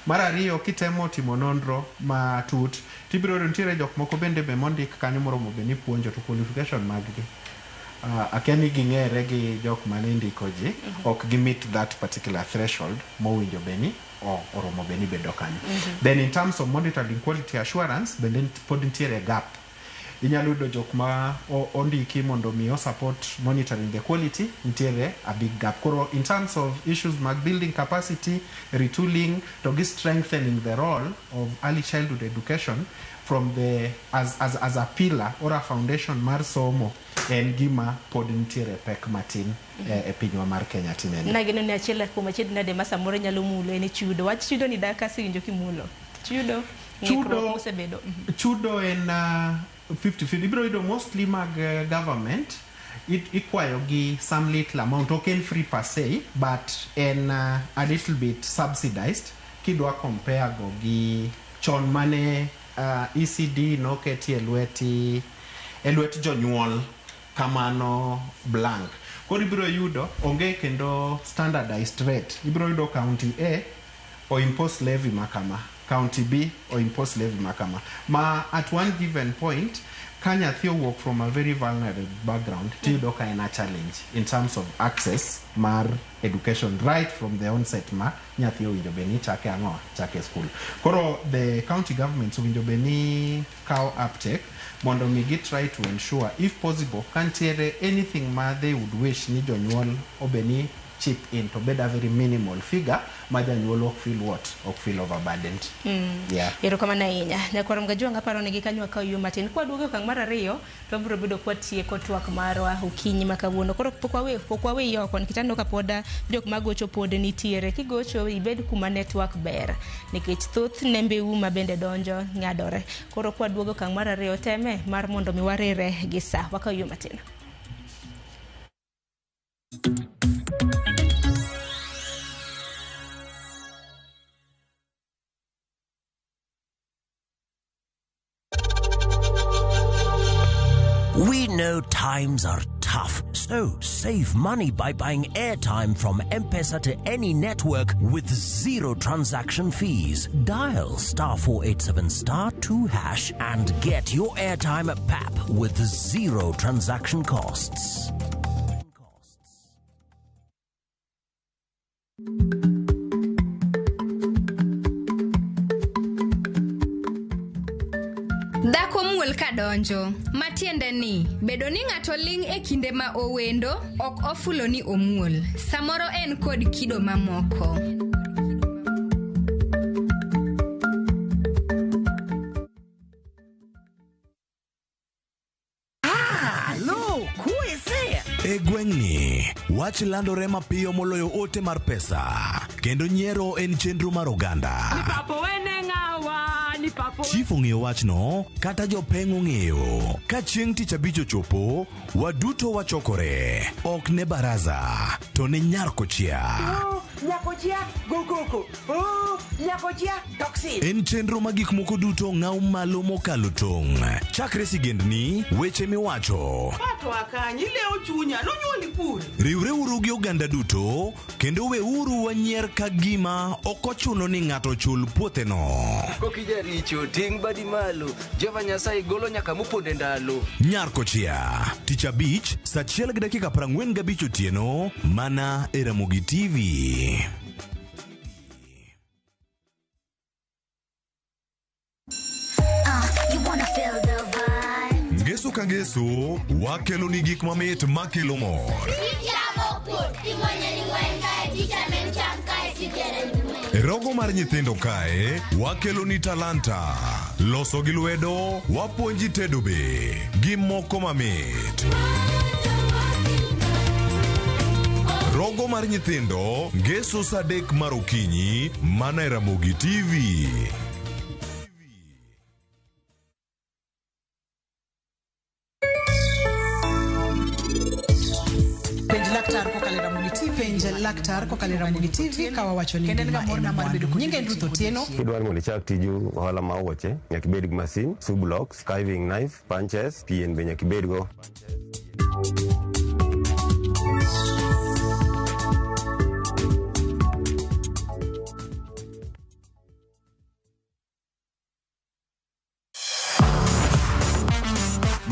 Mar ariyo kitemo timo nonro matut tibiro yudo nitiere jok moko bende be mondik kanyo moromo beni puonjo to qualification mag gi akeni ging'ere gi jok mane ndiko ji ok gi meet that particular threshold mowinjo beni oromo beni bedo kanyo. Then in terms of monitoring quality assurance bende pod nitiere gap. Inyalo yudo jok ma ondiki mondo mi support monitoring the quality nitiere a big gap. Koro in terms of issues mag building capacity, retooling to gi strengthening the role of early childhood education from the as a pillar or a foundation mar somo en gima pod nitiere pek matin e pinywa mar Kenya tinene. Nagino ni achiel kuom achiedna de masamoro nyalo mulo en chudo. Wach chudo ni daka sinjo kimulo. Chudo en 50-50. Ibiro yudo mostly mag government ikwayo gi some little amount. Okay, free per se, but en a little bit subsidized kidwa compare go gi chon mane ECD no keti e lwet jonyuol kamano blank. Koro ibiro yudo onge kendo standardized rate. Ibiro yudo county A o impose levy makama, county B or impose levy makama. Ma at one given point, Kenya Theo work from a very vulnerable background. Tiyudo ka ena challenge in terms of access mar education right from the onset ma nyathi owinjo beni chake school. Koro the county governments owinjo beni cow uptake mondo mi gi try to ensure if possible kantiere anything ma they would wish ni jonyuol obeni chip in to bed a very minimal figure ma janyuol ok feel overburdened. Yero kama na inya nyakwara mgajua ngaparo nigi kanywa ka yu matin kwa duogo kang mar ariyo to biro bedo kwa tieko twak marwa okinyi makawuono. Koro pokwa we yoko nikitano ka poda jok magocho pod nitiere kigocho ibed kuma network ber nikech thoth nembe uma bende donjo ng'adore. Koro kwa duogo kang mar ariyo teme mar mondo mi warire gi sa waka yu matin. know times are tough, so save money by buying airtime from M-Pesa to any network with zero transaction fees. Dial *487*2# and get your airtime PAP with zero transaction costs. Dhako muol ka donjo, matiende ni bedo ni ng'ato ling e kinde ma owendo ok ofulo ni omuol. Samoro en kod kido mamoko. E gweng'ni, wach landore mapiyo moloyo ote mar pesa, kendo nyiero en chenro mar oganda. Chief ong'eyo wachno, kata jopeng' ong'eyo. Ka chieng' tich abich ochopo, waduto wachokore. Ok ne baraza, to ne nyarkochia. Nyakochia, gokoko. Nyakochia, toxin. En chenro ma gik moko duto ng'aw malo mokalo tong'. Chakre sigendni, weche miwacho. Pato akanyi leo chunya, nonyuoli pur. Riwre uru gi oganda duto, kendo we uru wanyier ka gima ok ochuno ni ng'ato chul puotheno. Kokija richo, ting' badi malo, Jehova Nyasaye golo nyaka moponde ndalo. Nyarkochia, tich abich, saa 1:45 otieno, mana e Ramogi TV. Ngeso ka ngeso, wakelo ni gik mamit makelo mor. E rogo mar nyithindo kae, wakelo ni talanta. Loso gi lwedo, wapuonji tedo be, gi moko mamit. Rogo mar nyithindo, ngeso saa 3 mar okinyi, mana e Ramogi TV. Laktar kokalo Ramogi TV kawa wacho ni nyinge Ruth Otieno. Kidwaro mondo ichak tiju ohala ma wuoche, nyaka ibed gi masin, saw blocks, carving knife, punches, pien be nyaka ibed go.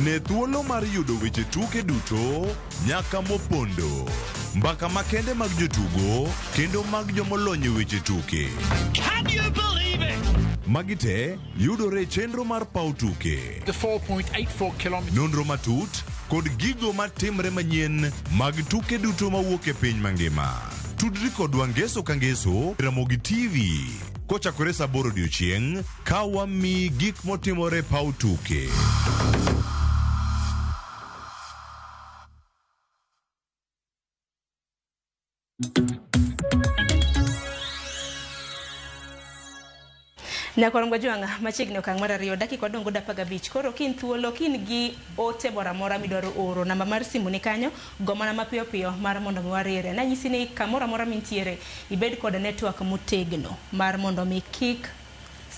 Ne thuolo mar yudo weche tuke duto nyaka mopondo. Mbaka makende mag jotugo kendo mag jomolonyo weche tuke. Can you believe it? Magite yudore chenro mar pau tuke. The 4.84 kilometers. Nonro matut kod gigo matimre manyien mag tuke duto mawuok e piny mangima. Tudri kodwa ngeso ka ngeso Ramogi TV. Kochakore saa 8 odiechieng' ka wami gik motimore pau tuke. Nyakorongo Jwanga machiegni okang' mar 2 dakika odongo 15 koro kin thuolo kin gi ote moro amora midwaro oro namba mar simu ni kanyo go mana mapiyo piyo mar mondo mi warire na nyisi ni kamoro amora mintiere ibed kod network motegno mar mondo mi kik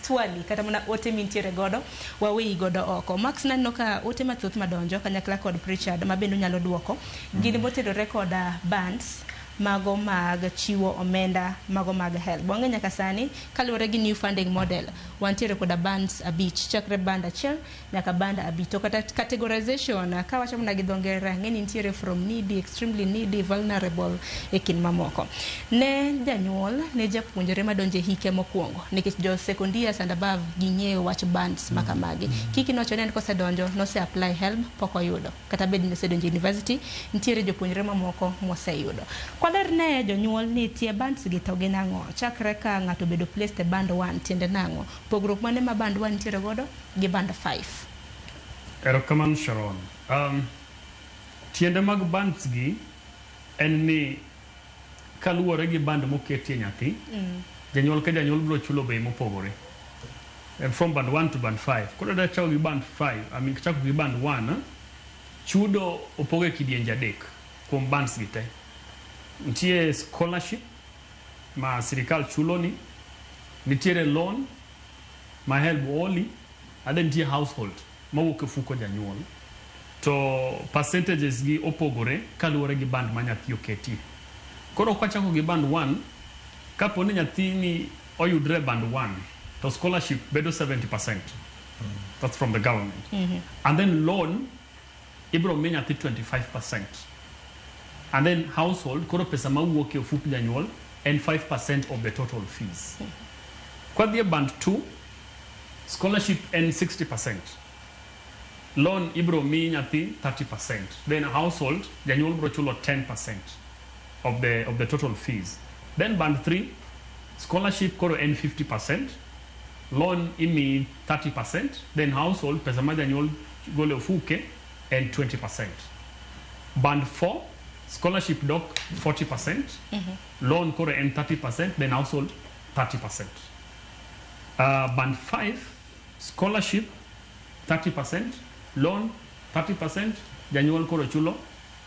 swali kata mana ote mintiere godo wawi godo oko. Max nanno ka ote mathoth madonjo kanyakla kod Pritchard mabendo nyalo duoko gini motedore kod bands mago mag chiwo omenda mago mag help. Wange nyaka sani kaluwore gi new funding model wantiere koda bands abich chakre band achiel nyaka band abich to kata categorization ka wacho mana gi dhongere ng'eni nitiere from needy, extremely needy, vulnerable e kin mamoko. Ne janyuol ne japuonjore madonje hike mokwongo nikech jo secondaries and above ging'eyo wach bands makamagi kiki nocho ne kosedonjo no se apply help pok oyudo kata bed ne sedonjo university nitiere jopuonjore mamoko moseyudo. Kwaler ne jonyuol ni tie bands gi to ginang'o chakre ka ng'ato bedo placed e band 1 tiende nang'o pogruok mane ma band 1 tiere godo gi band 5. Erokamano Sharon. Tiende mag bands gi en ni kaluwore gi band moketie nyathi janyuol ka janyuol biro chulo bei mopogore from band 1 to band 5. Koro da chako gi band 5 chako gi band 1 chudo opoge kidienje 3 kuom bands gi te. Nitiere scholarship ma sirikal chulo ni, nitiere loan ma help oli, ade nitiere household ma wuok e fuko janyuol. to percentages gi opogore kaluwore gi band ma nyathi oketi. Koro kwachako gi band 1, kapo ni nyathi ni oyudre band 1, to scholarship bedo 70%. That's from the government. And then loan, ibro mi nyathi 25%. And then household, koro pesa ma wuok e ofuku janyuol, and 5% of the total fees. Kwa dhie band 2, scholarship and 60%. Loan ibro mi nyathi 30%. Then household, janyuol bro chulo 10% of the total fees. Then band 3, scholarship koro and 50%. Loan imi 30%. Then household, pesa ma janyuol gole ofuke, and 20%. Band 4, scholarship doc 40%. Loan koro and 30%. Then household 30%. Band 5, scholarship 30%, loan 30%, janyuol koro chulo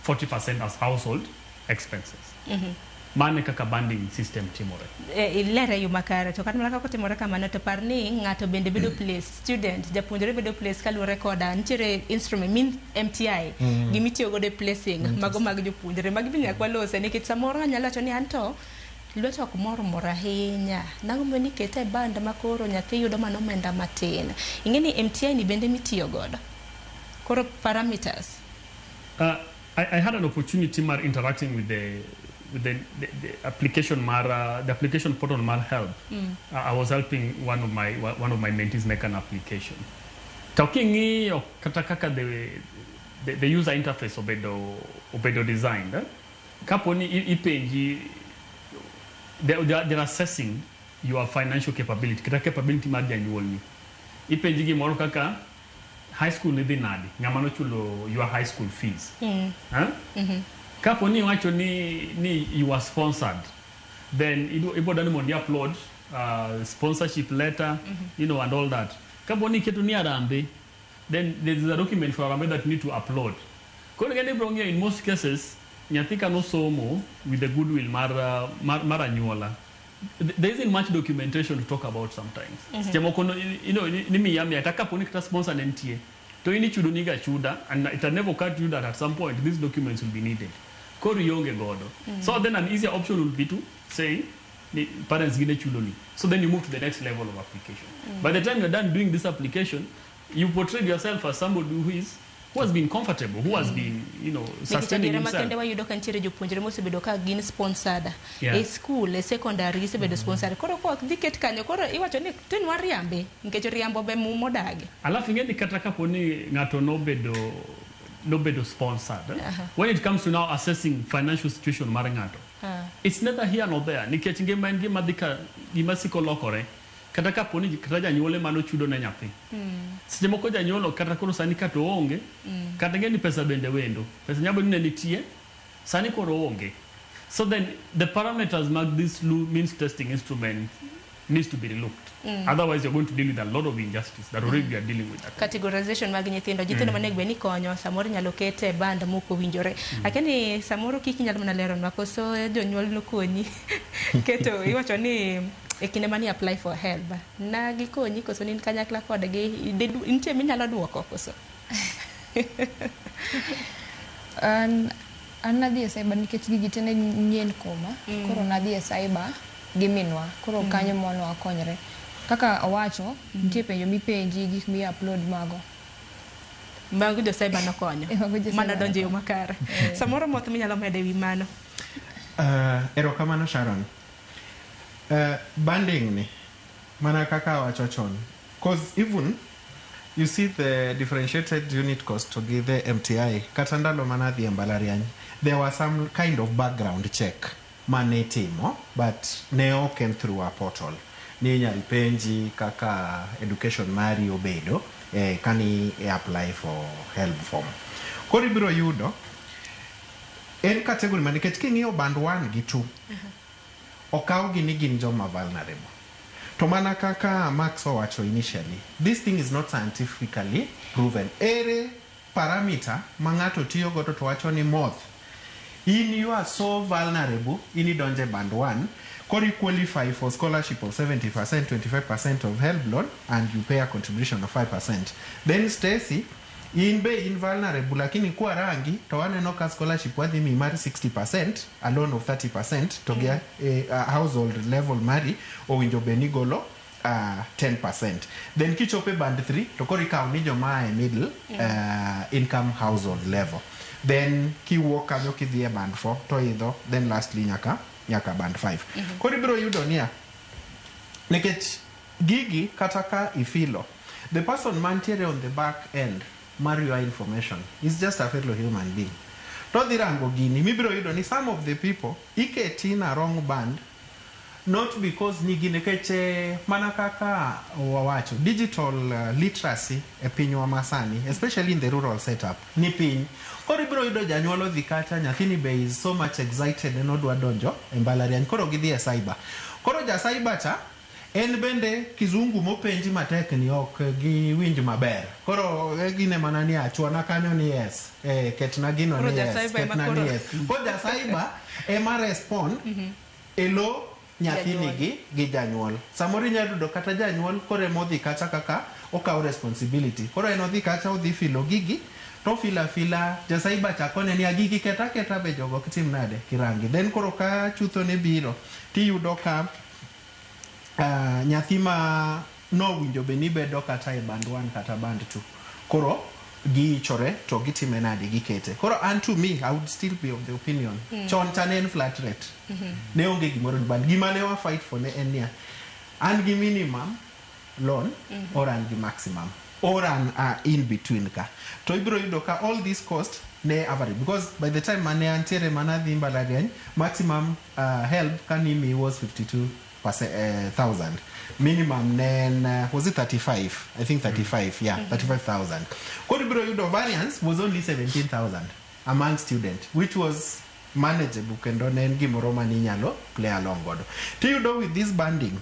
40% as household expenses. Mane kaka banding system timore. Ilere yu makare to kata malaka ko timore kamano to parni ngato bende bedo place student japuonjore bedo place kaluwore koda nitiere instrument min MTI gimitiyo godo placing mago mag jopuonjore mag binya kwa lose nikech samoro nyalo wacho ni anto lwet ok moro ahinya nango meni kete band makoro nyathi yudo mano omenda matin. Ingeni MTI ni bende mitiyo godo koro parameters. I had an opportunity mar interacting with the application the application portal mar help. I was helping one of my mentees make an application. Talking kata kaka the user interface obedo designed. Kaponi ipenji they're assessing your financial capability. Kita capability mar janyuol ni. Ipenji gi moro kaka high school ni dhi nadi ngamano chulo your high school fees. Kapo ni wacho ni you are sponsored, then ibo dani mondi upload sponsorship letter, and all that. Kapo ni ketu ni arambe, then there is a document for arambe that you need to upload. Kone gani brongia in most cases nyathika no somo with the goodwill mara nyuola. There isn't much documentation to talk about sometimes. Stemoko nimi yami atakapo ni kita sponsor NTA. To ini chudo niga chuda, and it never occurred to you that at some point these documents will be needed. So then an easier option would be to say parents gine chudo ni. So then you move to the next level of application. By the time you're done doing this application, you portray yourself as somebody who has been comfortable, who has been, sustaining himself. Makende yudo kantiere jopuonjre mosebedo ka gin sponsored. E school, e secondary gisebedo sponsored. Koro kwa diket kanyo, koro iwacho ni tinwa riambe, nkecho riambo be modage. Alafu ingeni kata kapo ni ngato nobedo sponsored. When it comes to now assessing financial situation mar ngato, it's neither here nor there. Nikech ngema ngima dika gimasiko lokore. Kata kapo ni kata janyuole mano chudo na nyathi. Seche moko janyuolo kata koro sani kato onge, kata ngeni pesa bende wendo. Pesa nyabo ni nitie, sani koro onge. So then the parameters mag this means testing instrument needs to be relooked. Otherwise you're going to deal with a lot of injustice that already we are dealing with that. Categorization mag nyithindo manegbe ni konyo samoro nyalo kete band moko winjore. Lakini samoro kiki nyalo mana lero makoso jonyuol no konyi. Keto iwacho ni ekinde mani apply for help na gikonyi koso nin kanyakla kodgi nitie minyalo duoko koso. An nadhi e cyber nikech gigi tene nyien koma koro nadhi e cyber gi minwa koro kanyo mono akonyre kaka owacho nitie penjo mipenji gik mi upload mago mago jo cyber nokonyo mana donjo yo makare samoro moth minyalo mede wi mano. Erokamano Sharon. Banding ni mana kaka wacho chon, cause even you see the differentiated unit cost to give the MTI kata ndalo mana dhi Mbalariany, there was some kind of background check mane timo, but ne oken through a portal. Ni nyal penji kaka education mari obedo kani apply for help form. Kori biro yudo en category mane ketkingi band 1 gi 2 okaw gini gin joma vulnerable. To mana kaka Max owacho initially, this thing is not scientifically proven. Ere parameter mangato tiyo goto to wacho ni moth. You are so vulnerable, in donje band 1, could you qualify for scholarship of 70%, 25% of help loan, and you pay a contribution of 5%. Then Stacy, in be invulnerable lakini kuwa rangi to waneno ka scholarship wadhi mi mari 60%, a loan of 30% to get household level mari owinjo benigolo 10%. Then kichope band 3 to kori ka ni joma e middle income household level. Then kiwuok kanyo kidhi e band 4 to idho, then lastly nyaka band 5. Kori biro yudo niya nikech gigi kataka ifilo, the person mantiere on the back end mar your information is just a fellow human being. To dhirango gini mibiro yudo ni some of the people iketi in a wrong band, not because nigi nekeche mana kaka wawacho digital literacy e pinywa masani, especially in the rural setup, ni piny. Koro ibiro yudo janyuol odhi kacha, nyathini be is so much excited en odwa donjo e mbalariany, koro gidhi e cyber. Koro ja cyber cha en bende kizungu mopenji matek ni ok gi winj maber. Koro gine mana ni achwana kanyo ni yes. Ketna gino ni yes. Ketna ni yes. Koro ja cyber ema respond elo nyathini gi janyuol. Samori nyadudo kata janyuol kore modhi kacha kaka okaw responsibility. Koro en odhi kacha odhi filo gigi to fila ja cyber chakone ni agigi keta be jogo kitim nade kirangi. Then koro ka chutho ne biro tiyudo ka nyathi ma no winjo be ni bedo kata e band 1 kata band 2. Koro gichore to gitime nade gikete. Koro unto me I would still be of the opinion chon chanen flat rate. Ne onge gimoro ni band gima ne wa fight for ne en nia an gi minimum loan or an gi maximum or an in between ka. To ibiro yudo ka all this cost ne average, because by the time mane antiere manadhi mbalariany maximum help kanimi was 52,000. Minimum then was it 35? I think 35. Yeah, 35,000. Kodibro yudo variance was only 17,000 among students, which was manageable. Kendo nen gimoro maninyalo play along godo. To you know with this banding,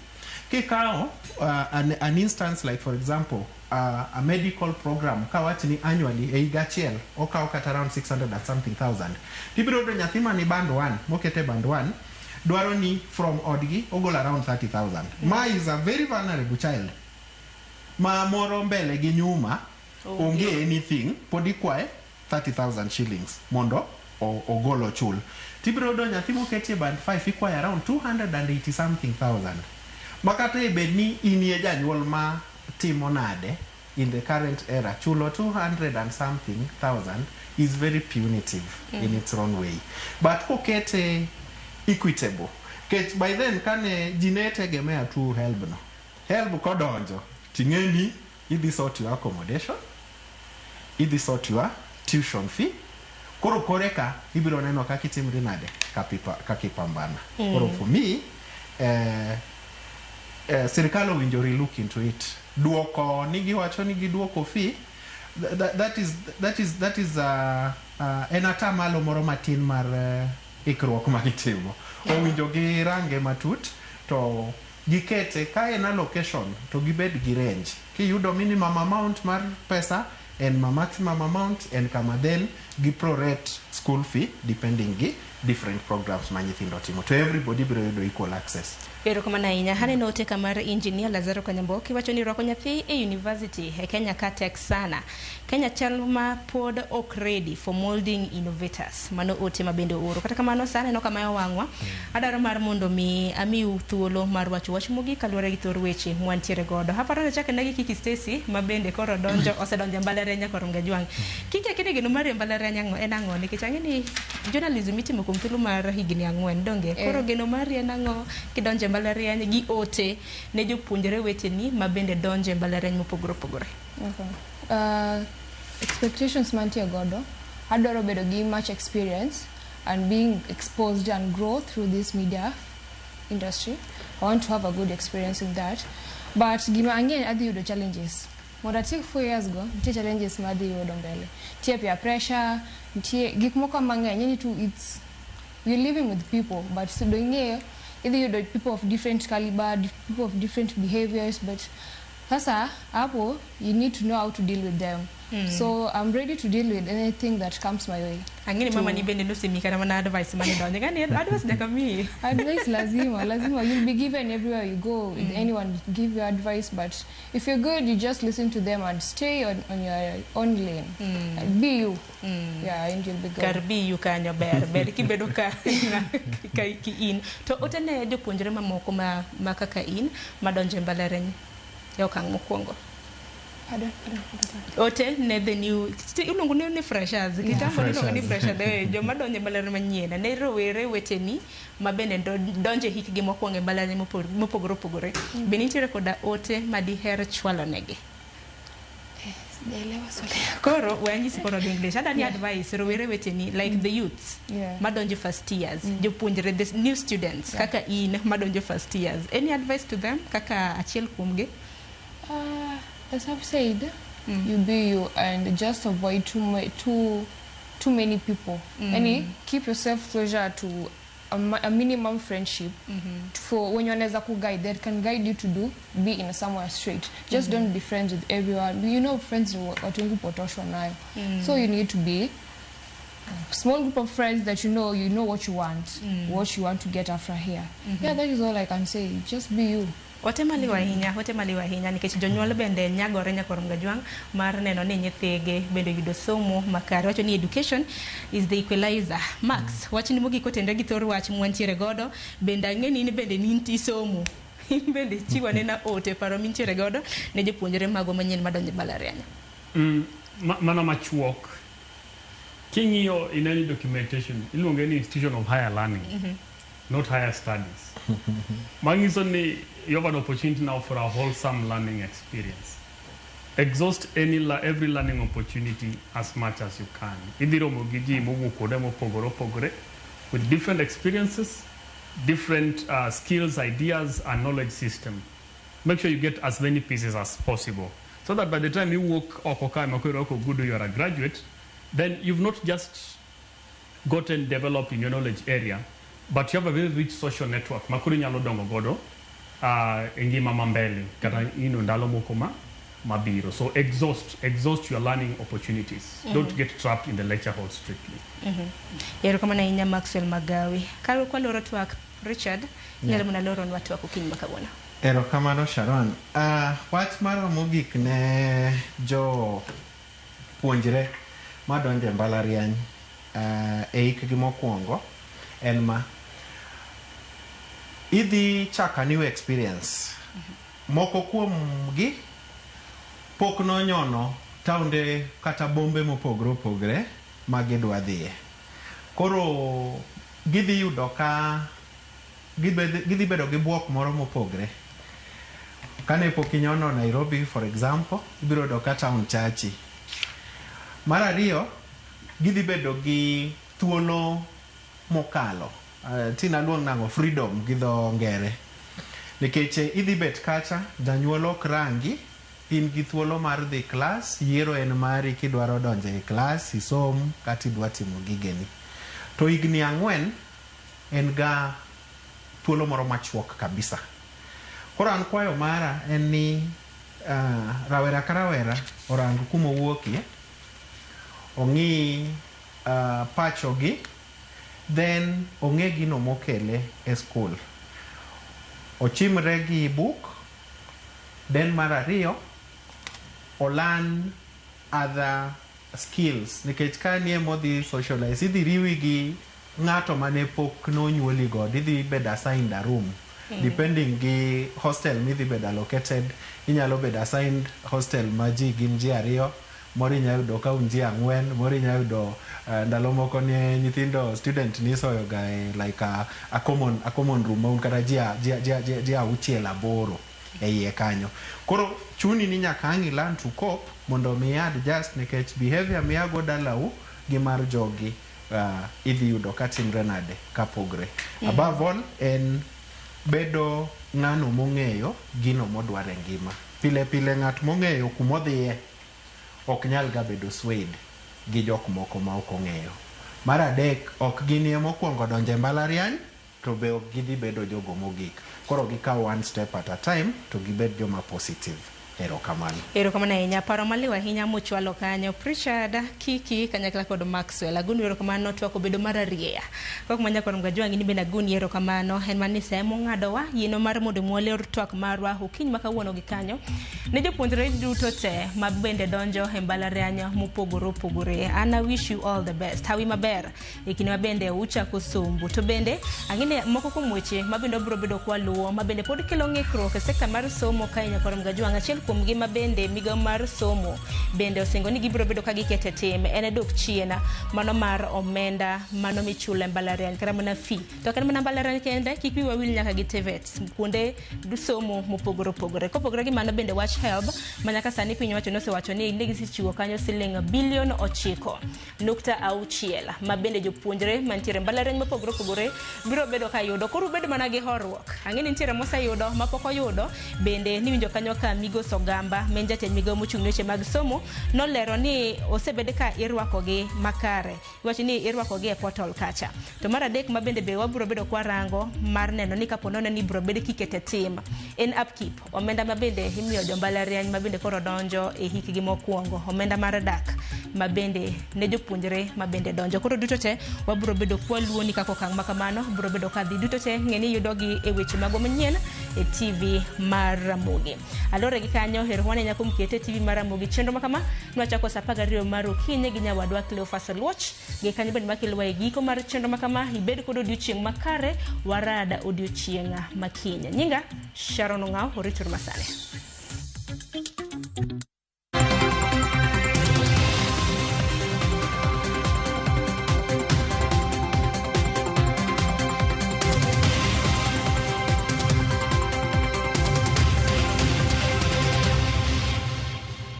kikao an instance like for example a medical program kawachni annually e higachiel okaw kata around 600 and something thousand. Tibiro do nyathima ni band 1 mokete band 1 dwaro ni from odgi ogol around 30,000. Ma is a very vulnerable child. Ma moro mbele gi nyuma onge anything podi kwae 30,000 shillings mondo ogolo chul. Tibiro do nyathi mokete band 5 ikwae around 280 something thousand. Makate bedni inie janyuol ma timo nade in the current era, chulo 200 and something thousand is very punitive in its own way. But kokete equitable. By then kane jinete gemea tu help no. Help kodonjo. Tingeni idhi sort your accommodation, idhi sort your tuition fee. Koro koreka ibiro neno kakitimri nade kakipambana. Koro for me serikali owinjore look into it. Duoko nigi wacho nigi duoko fee. That is en atamalo moro matin mar ikruok magitimo. Owinjo gi range matut to gikete ka en allocation to gibed gi range. Kiyudo minimum amount mar pesa and maximum amount and kama then gi prorate school fee depending gi different programs manyithindo timo. To everybody biro yudo equal access. Pero kama nainya hane note kamar engineer Lazaro Kanyamboki wacho ni rwako nyathi e university e Kenya ka tek sana. Kenya chalma pod ok ready for molding innovators. Mano ote mabende oro. Kata kamano sana no kama wangwa. Adaro mar mondo mi ami thuolo mar wacho wach mogi kaluore gi thor weche mwantiere godo. Haparo ne chake nagi Kiki Stacy mabende koro donjo osedonjo mbalariany koronga jwang. Kiki akene geno mar mbalariany en ango nikech angeni journalism itimo kuom thuolo mar higni 4 donge. Koro geno mari en ango kidonjo mbalariany gi ote ne jopuonjre weteni mabende donjo mbalariany mopogore opogore. Expectations mantie godo adwaro bedo gi much experience and being exposed and grow through this media industry. I want to have a good experience in that, but gima ang'e adhi yudo challenges. Mondo atiek 4 years go nitie challenges ma adhi yudo mbele. Nitie peer pressure, nitie gik moko mang'eny. We're living with people, but so doing either you people of different caliber, people of different behaviors, but sasa hapo you need to know how to deal with them. So I'm ready to deal with anything that comes my way. Angini mama ni bende nusi mikana mana advice mani donje gani advice daka mi. Advice lazima you'll be given everywhere you go. Anyone give you advice, but if you're good, you just listen to them and stay on your own lane. Be you. Yeah, and you'll be good. Karbi you kanyo ber ki bedo ka ki in to otene jopuonjre mamoko ma kaka in madonje Mbalariany e okang' mokwongo. Ote ne the new ilungu ni freshers kitambo ni freshers jo madonje Mbalariany manyien ne rowere weteni mabende donje hikgi mokwongo e Mbalariany mopogore opogore be nitiere koda ote madiher chwalo negi. Koro wanyisi koro English adani advice rowere weteni like the youths madonje first years jopuonjre the new students kaka in madonje first years, any advice to them kaka achiel kuomgi? As I've said, you be you and just avoid too many people. And keep yourself closer to a minimum friendship for when you're a guide that can guide you to be in somewhere straight. Just don't be friends with everyone. You know, friends so you need to be a small group of friends that you know what you want to get after here. Yeah, that is all I can say. Just be you. Otemaliwa hinya nikech jonyuol bende nyagore nyakorom gajwang mar neno ni nyithige bende yudo somo makare. Wacho ni education is the equalizer. Max, wacho ni mogiko tende gi thor wach mwantiere godo bende ang'eni ni bende ninti somo bende chiwa nena ote paro mintiere godo ne jopuonjre mago manyien madonje Mbalariany. Mana machuok king'iyo in any documentation iluonge ni institution of higher learning, not higher studies. Mangiso ni you have an opportunity now for a wholesome learning experience. Exhaust every learning opportunity as much as you can. Idhiromo gi ji mowuok mopogore with different experiences, different skills, ideas, and knowledge system. Make sure you get as many pieces as possible, so that by the time you walk good, you are a graduate, then you've not just gotten developed in your knowledge area, but you have a very rich social network. Makuri nyalo dongo godo ngima mambele kata ndalo moko mabiro. So exhaust your learning opportunities. Don't get trapped in the lecture hall strictly. Yero kama na inya Maxwell Magawi. Karo kwa loro twak Richard, yero muna loro nwatu wako kinyi makabona. Ero kama no Sharon. Wach maro mogik ne jo puonjre madonje Mbalariany hikgi mokwongo en ma idhi chaka new experience. Moko kuomgi pok nonyono taunde kata bombe mopogre magidwa dhiye. Koro gidhi yudo ka gidhi bedo gi buok moro mopogre. Kane pok inyono Nairobi for example, ibiro yudo ka town chachi. Mar ariyo, gidhi bedo gi thuolo mokalo. Tina luong nango freedom gi dho ngere. Nikech idhi bet kacha, janyuol ok rangi, in gi thuolo mar dhi klas, yiero en mari kidwaro donjo e klas, isom kata idwa timo gigeni. To higni 4 en ga thuolo moro machuok kabisa. Koro an kwayo mara en ni rawera ka rawera orang kuma wuokie, ong'i pachogi, then ong'e gino mokele e school. Ochimre gi book, then mar ariyo learn other skills. Nikech ka nie modhi socialize, idhi riwi gi ng'ato mane pok nonyuoli god, idhi bed assigned a room. Depending gi hostel midhi bed allocated, inyalo bed assigned hostel ma ji gin ji ariyo, moro inya yudo ka un ji 4, moro inya yudo ndalo moko ni nyithindo student nisoyo ga like a common room ma un kata ji 6-8 e iye kanyo. Koro chuni ni nyaka angi learn to cope mondo mi adjust, nikech behavior mi ago dalau gi mar jogi idhi yudo ka timre nade ka pogre. Above all en bedo ng'ano mong'eyo gino modware ngima. Pile ng'at mong'eyo kumodhiye ok nyal ga bedo swayed gi jok moko ma ok ong'eyo. Mar adek, ok ginie mokwongo donje Mbalariany, to be ok gidhi bedo jogo mogik. Koro gikaw one step at a time to gibed joma positive. Erokamano ahinya, paro maliw ahinya muchwalo kanyo. Prishada Kiki kanyakla kod Maxwell aguni erokamano twako bedo mararieya kok manya kod mgajwangi ni benda guni erokamano en mani semo ng'adowa yino mar mondo mwole twak marwa ukiny makawuono gi kanyo ne jopuonjre duto te mabende donjo Mbalariany mopogore opogore. Ana wish you all the best. Hawi maber ikini mabende uchako sombu to bende angine moko kuom weche mabende biro bedo kwa luwo mabende pod kelo ng'ikruok e sekta mar somo kanya kod mgajwangi achiel kuom gima bende migawo mar somo bende osingo ni gibiro bedo ka gikete tim en dok chien mano mar omenda mano michule Mbalariany kata mana fee to kan mana Mbalariany kende kik wi wawil nyaka gi TVET kuonde du somo mopogore opogore. Kopogore gi mano bende wach help manyaka sani piny wacho nosewacho ni ne gisichiwo kanyo siling bilion 9.6 ma bende jopuonjre mantiere Mbalariany mopogore opogore biro bedo ka yudo. Koro bedo mana gi horruok ang'e ni nitiere moseyudo mapok oyudo bende ni winjo kanyo ka Migo Sogamba men jatend migawo mochung' weche mag somo nolero ni osebed ka irwakogi makare. Iwacho ni irwakogi e portal kacha. To mar adek ma bende be wabiro bedo kwa rango mar neno ni kapo nono ni biro bedo kikete tim en upkeep omenda ma bende imiyo jo Mbalariany ma bende koro donjo e hikgi mokwongo omenda mar dak ma bende ne jopuonjre ma bende donjo. Koro duto te wabiro bedo kwa luwo ni kako kang' makamano biro bedo ka dhi duto te ng'eni yudogi e weche mago manyien e TV mar Ramogi. Alore gi kanyo herwane nyako mkete TV mar Ramogi chenro makama nwachako sa 12 mar okinyi gi nyawadwa Cleophas Luoch gi kanyo bende makilwa e giko mar chenro makama ibed kod odiochieng' makare warada odiochieng' makinya. Nyinga Sharon Ong'aw oritur masane.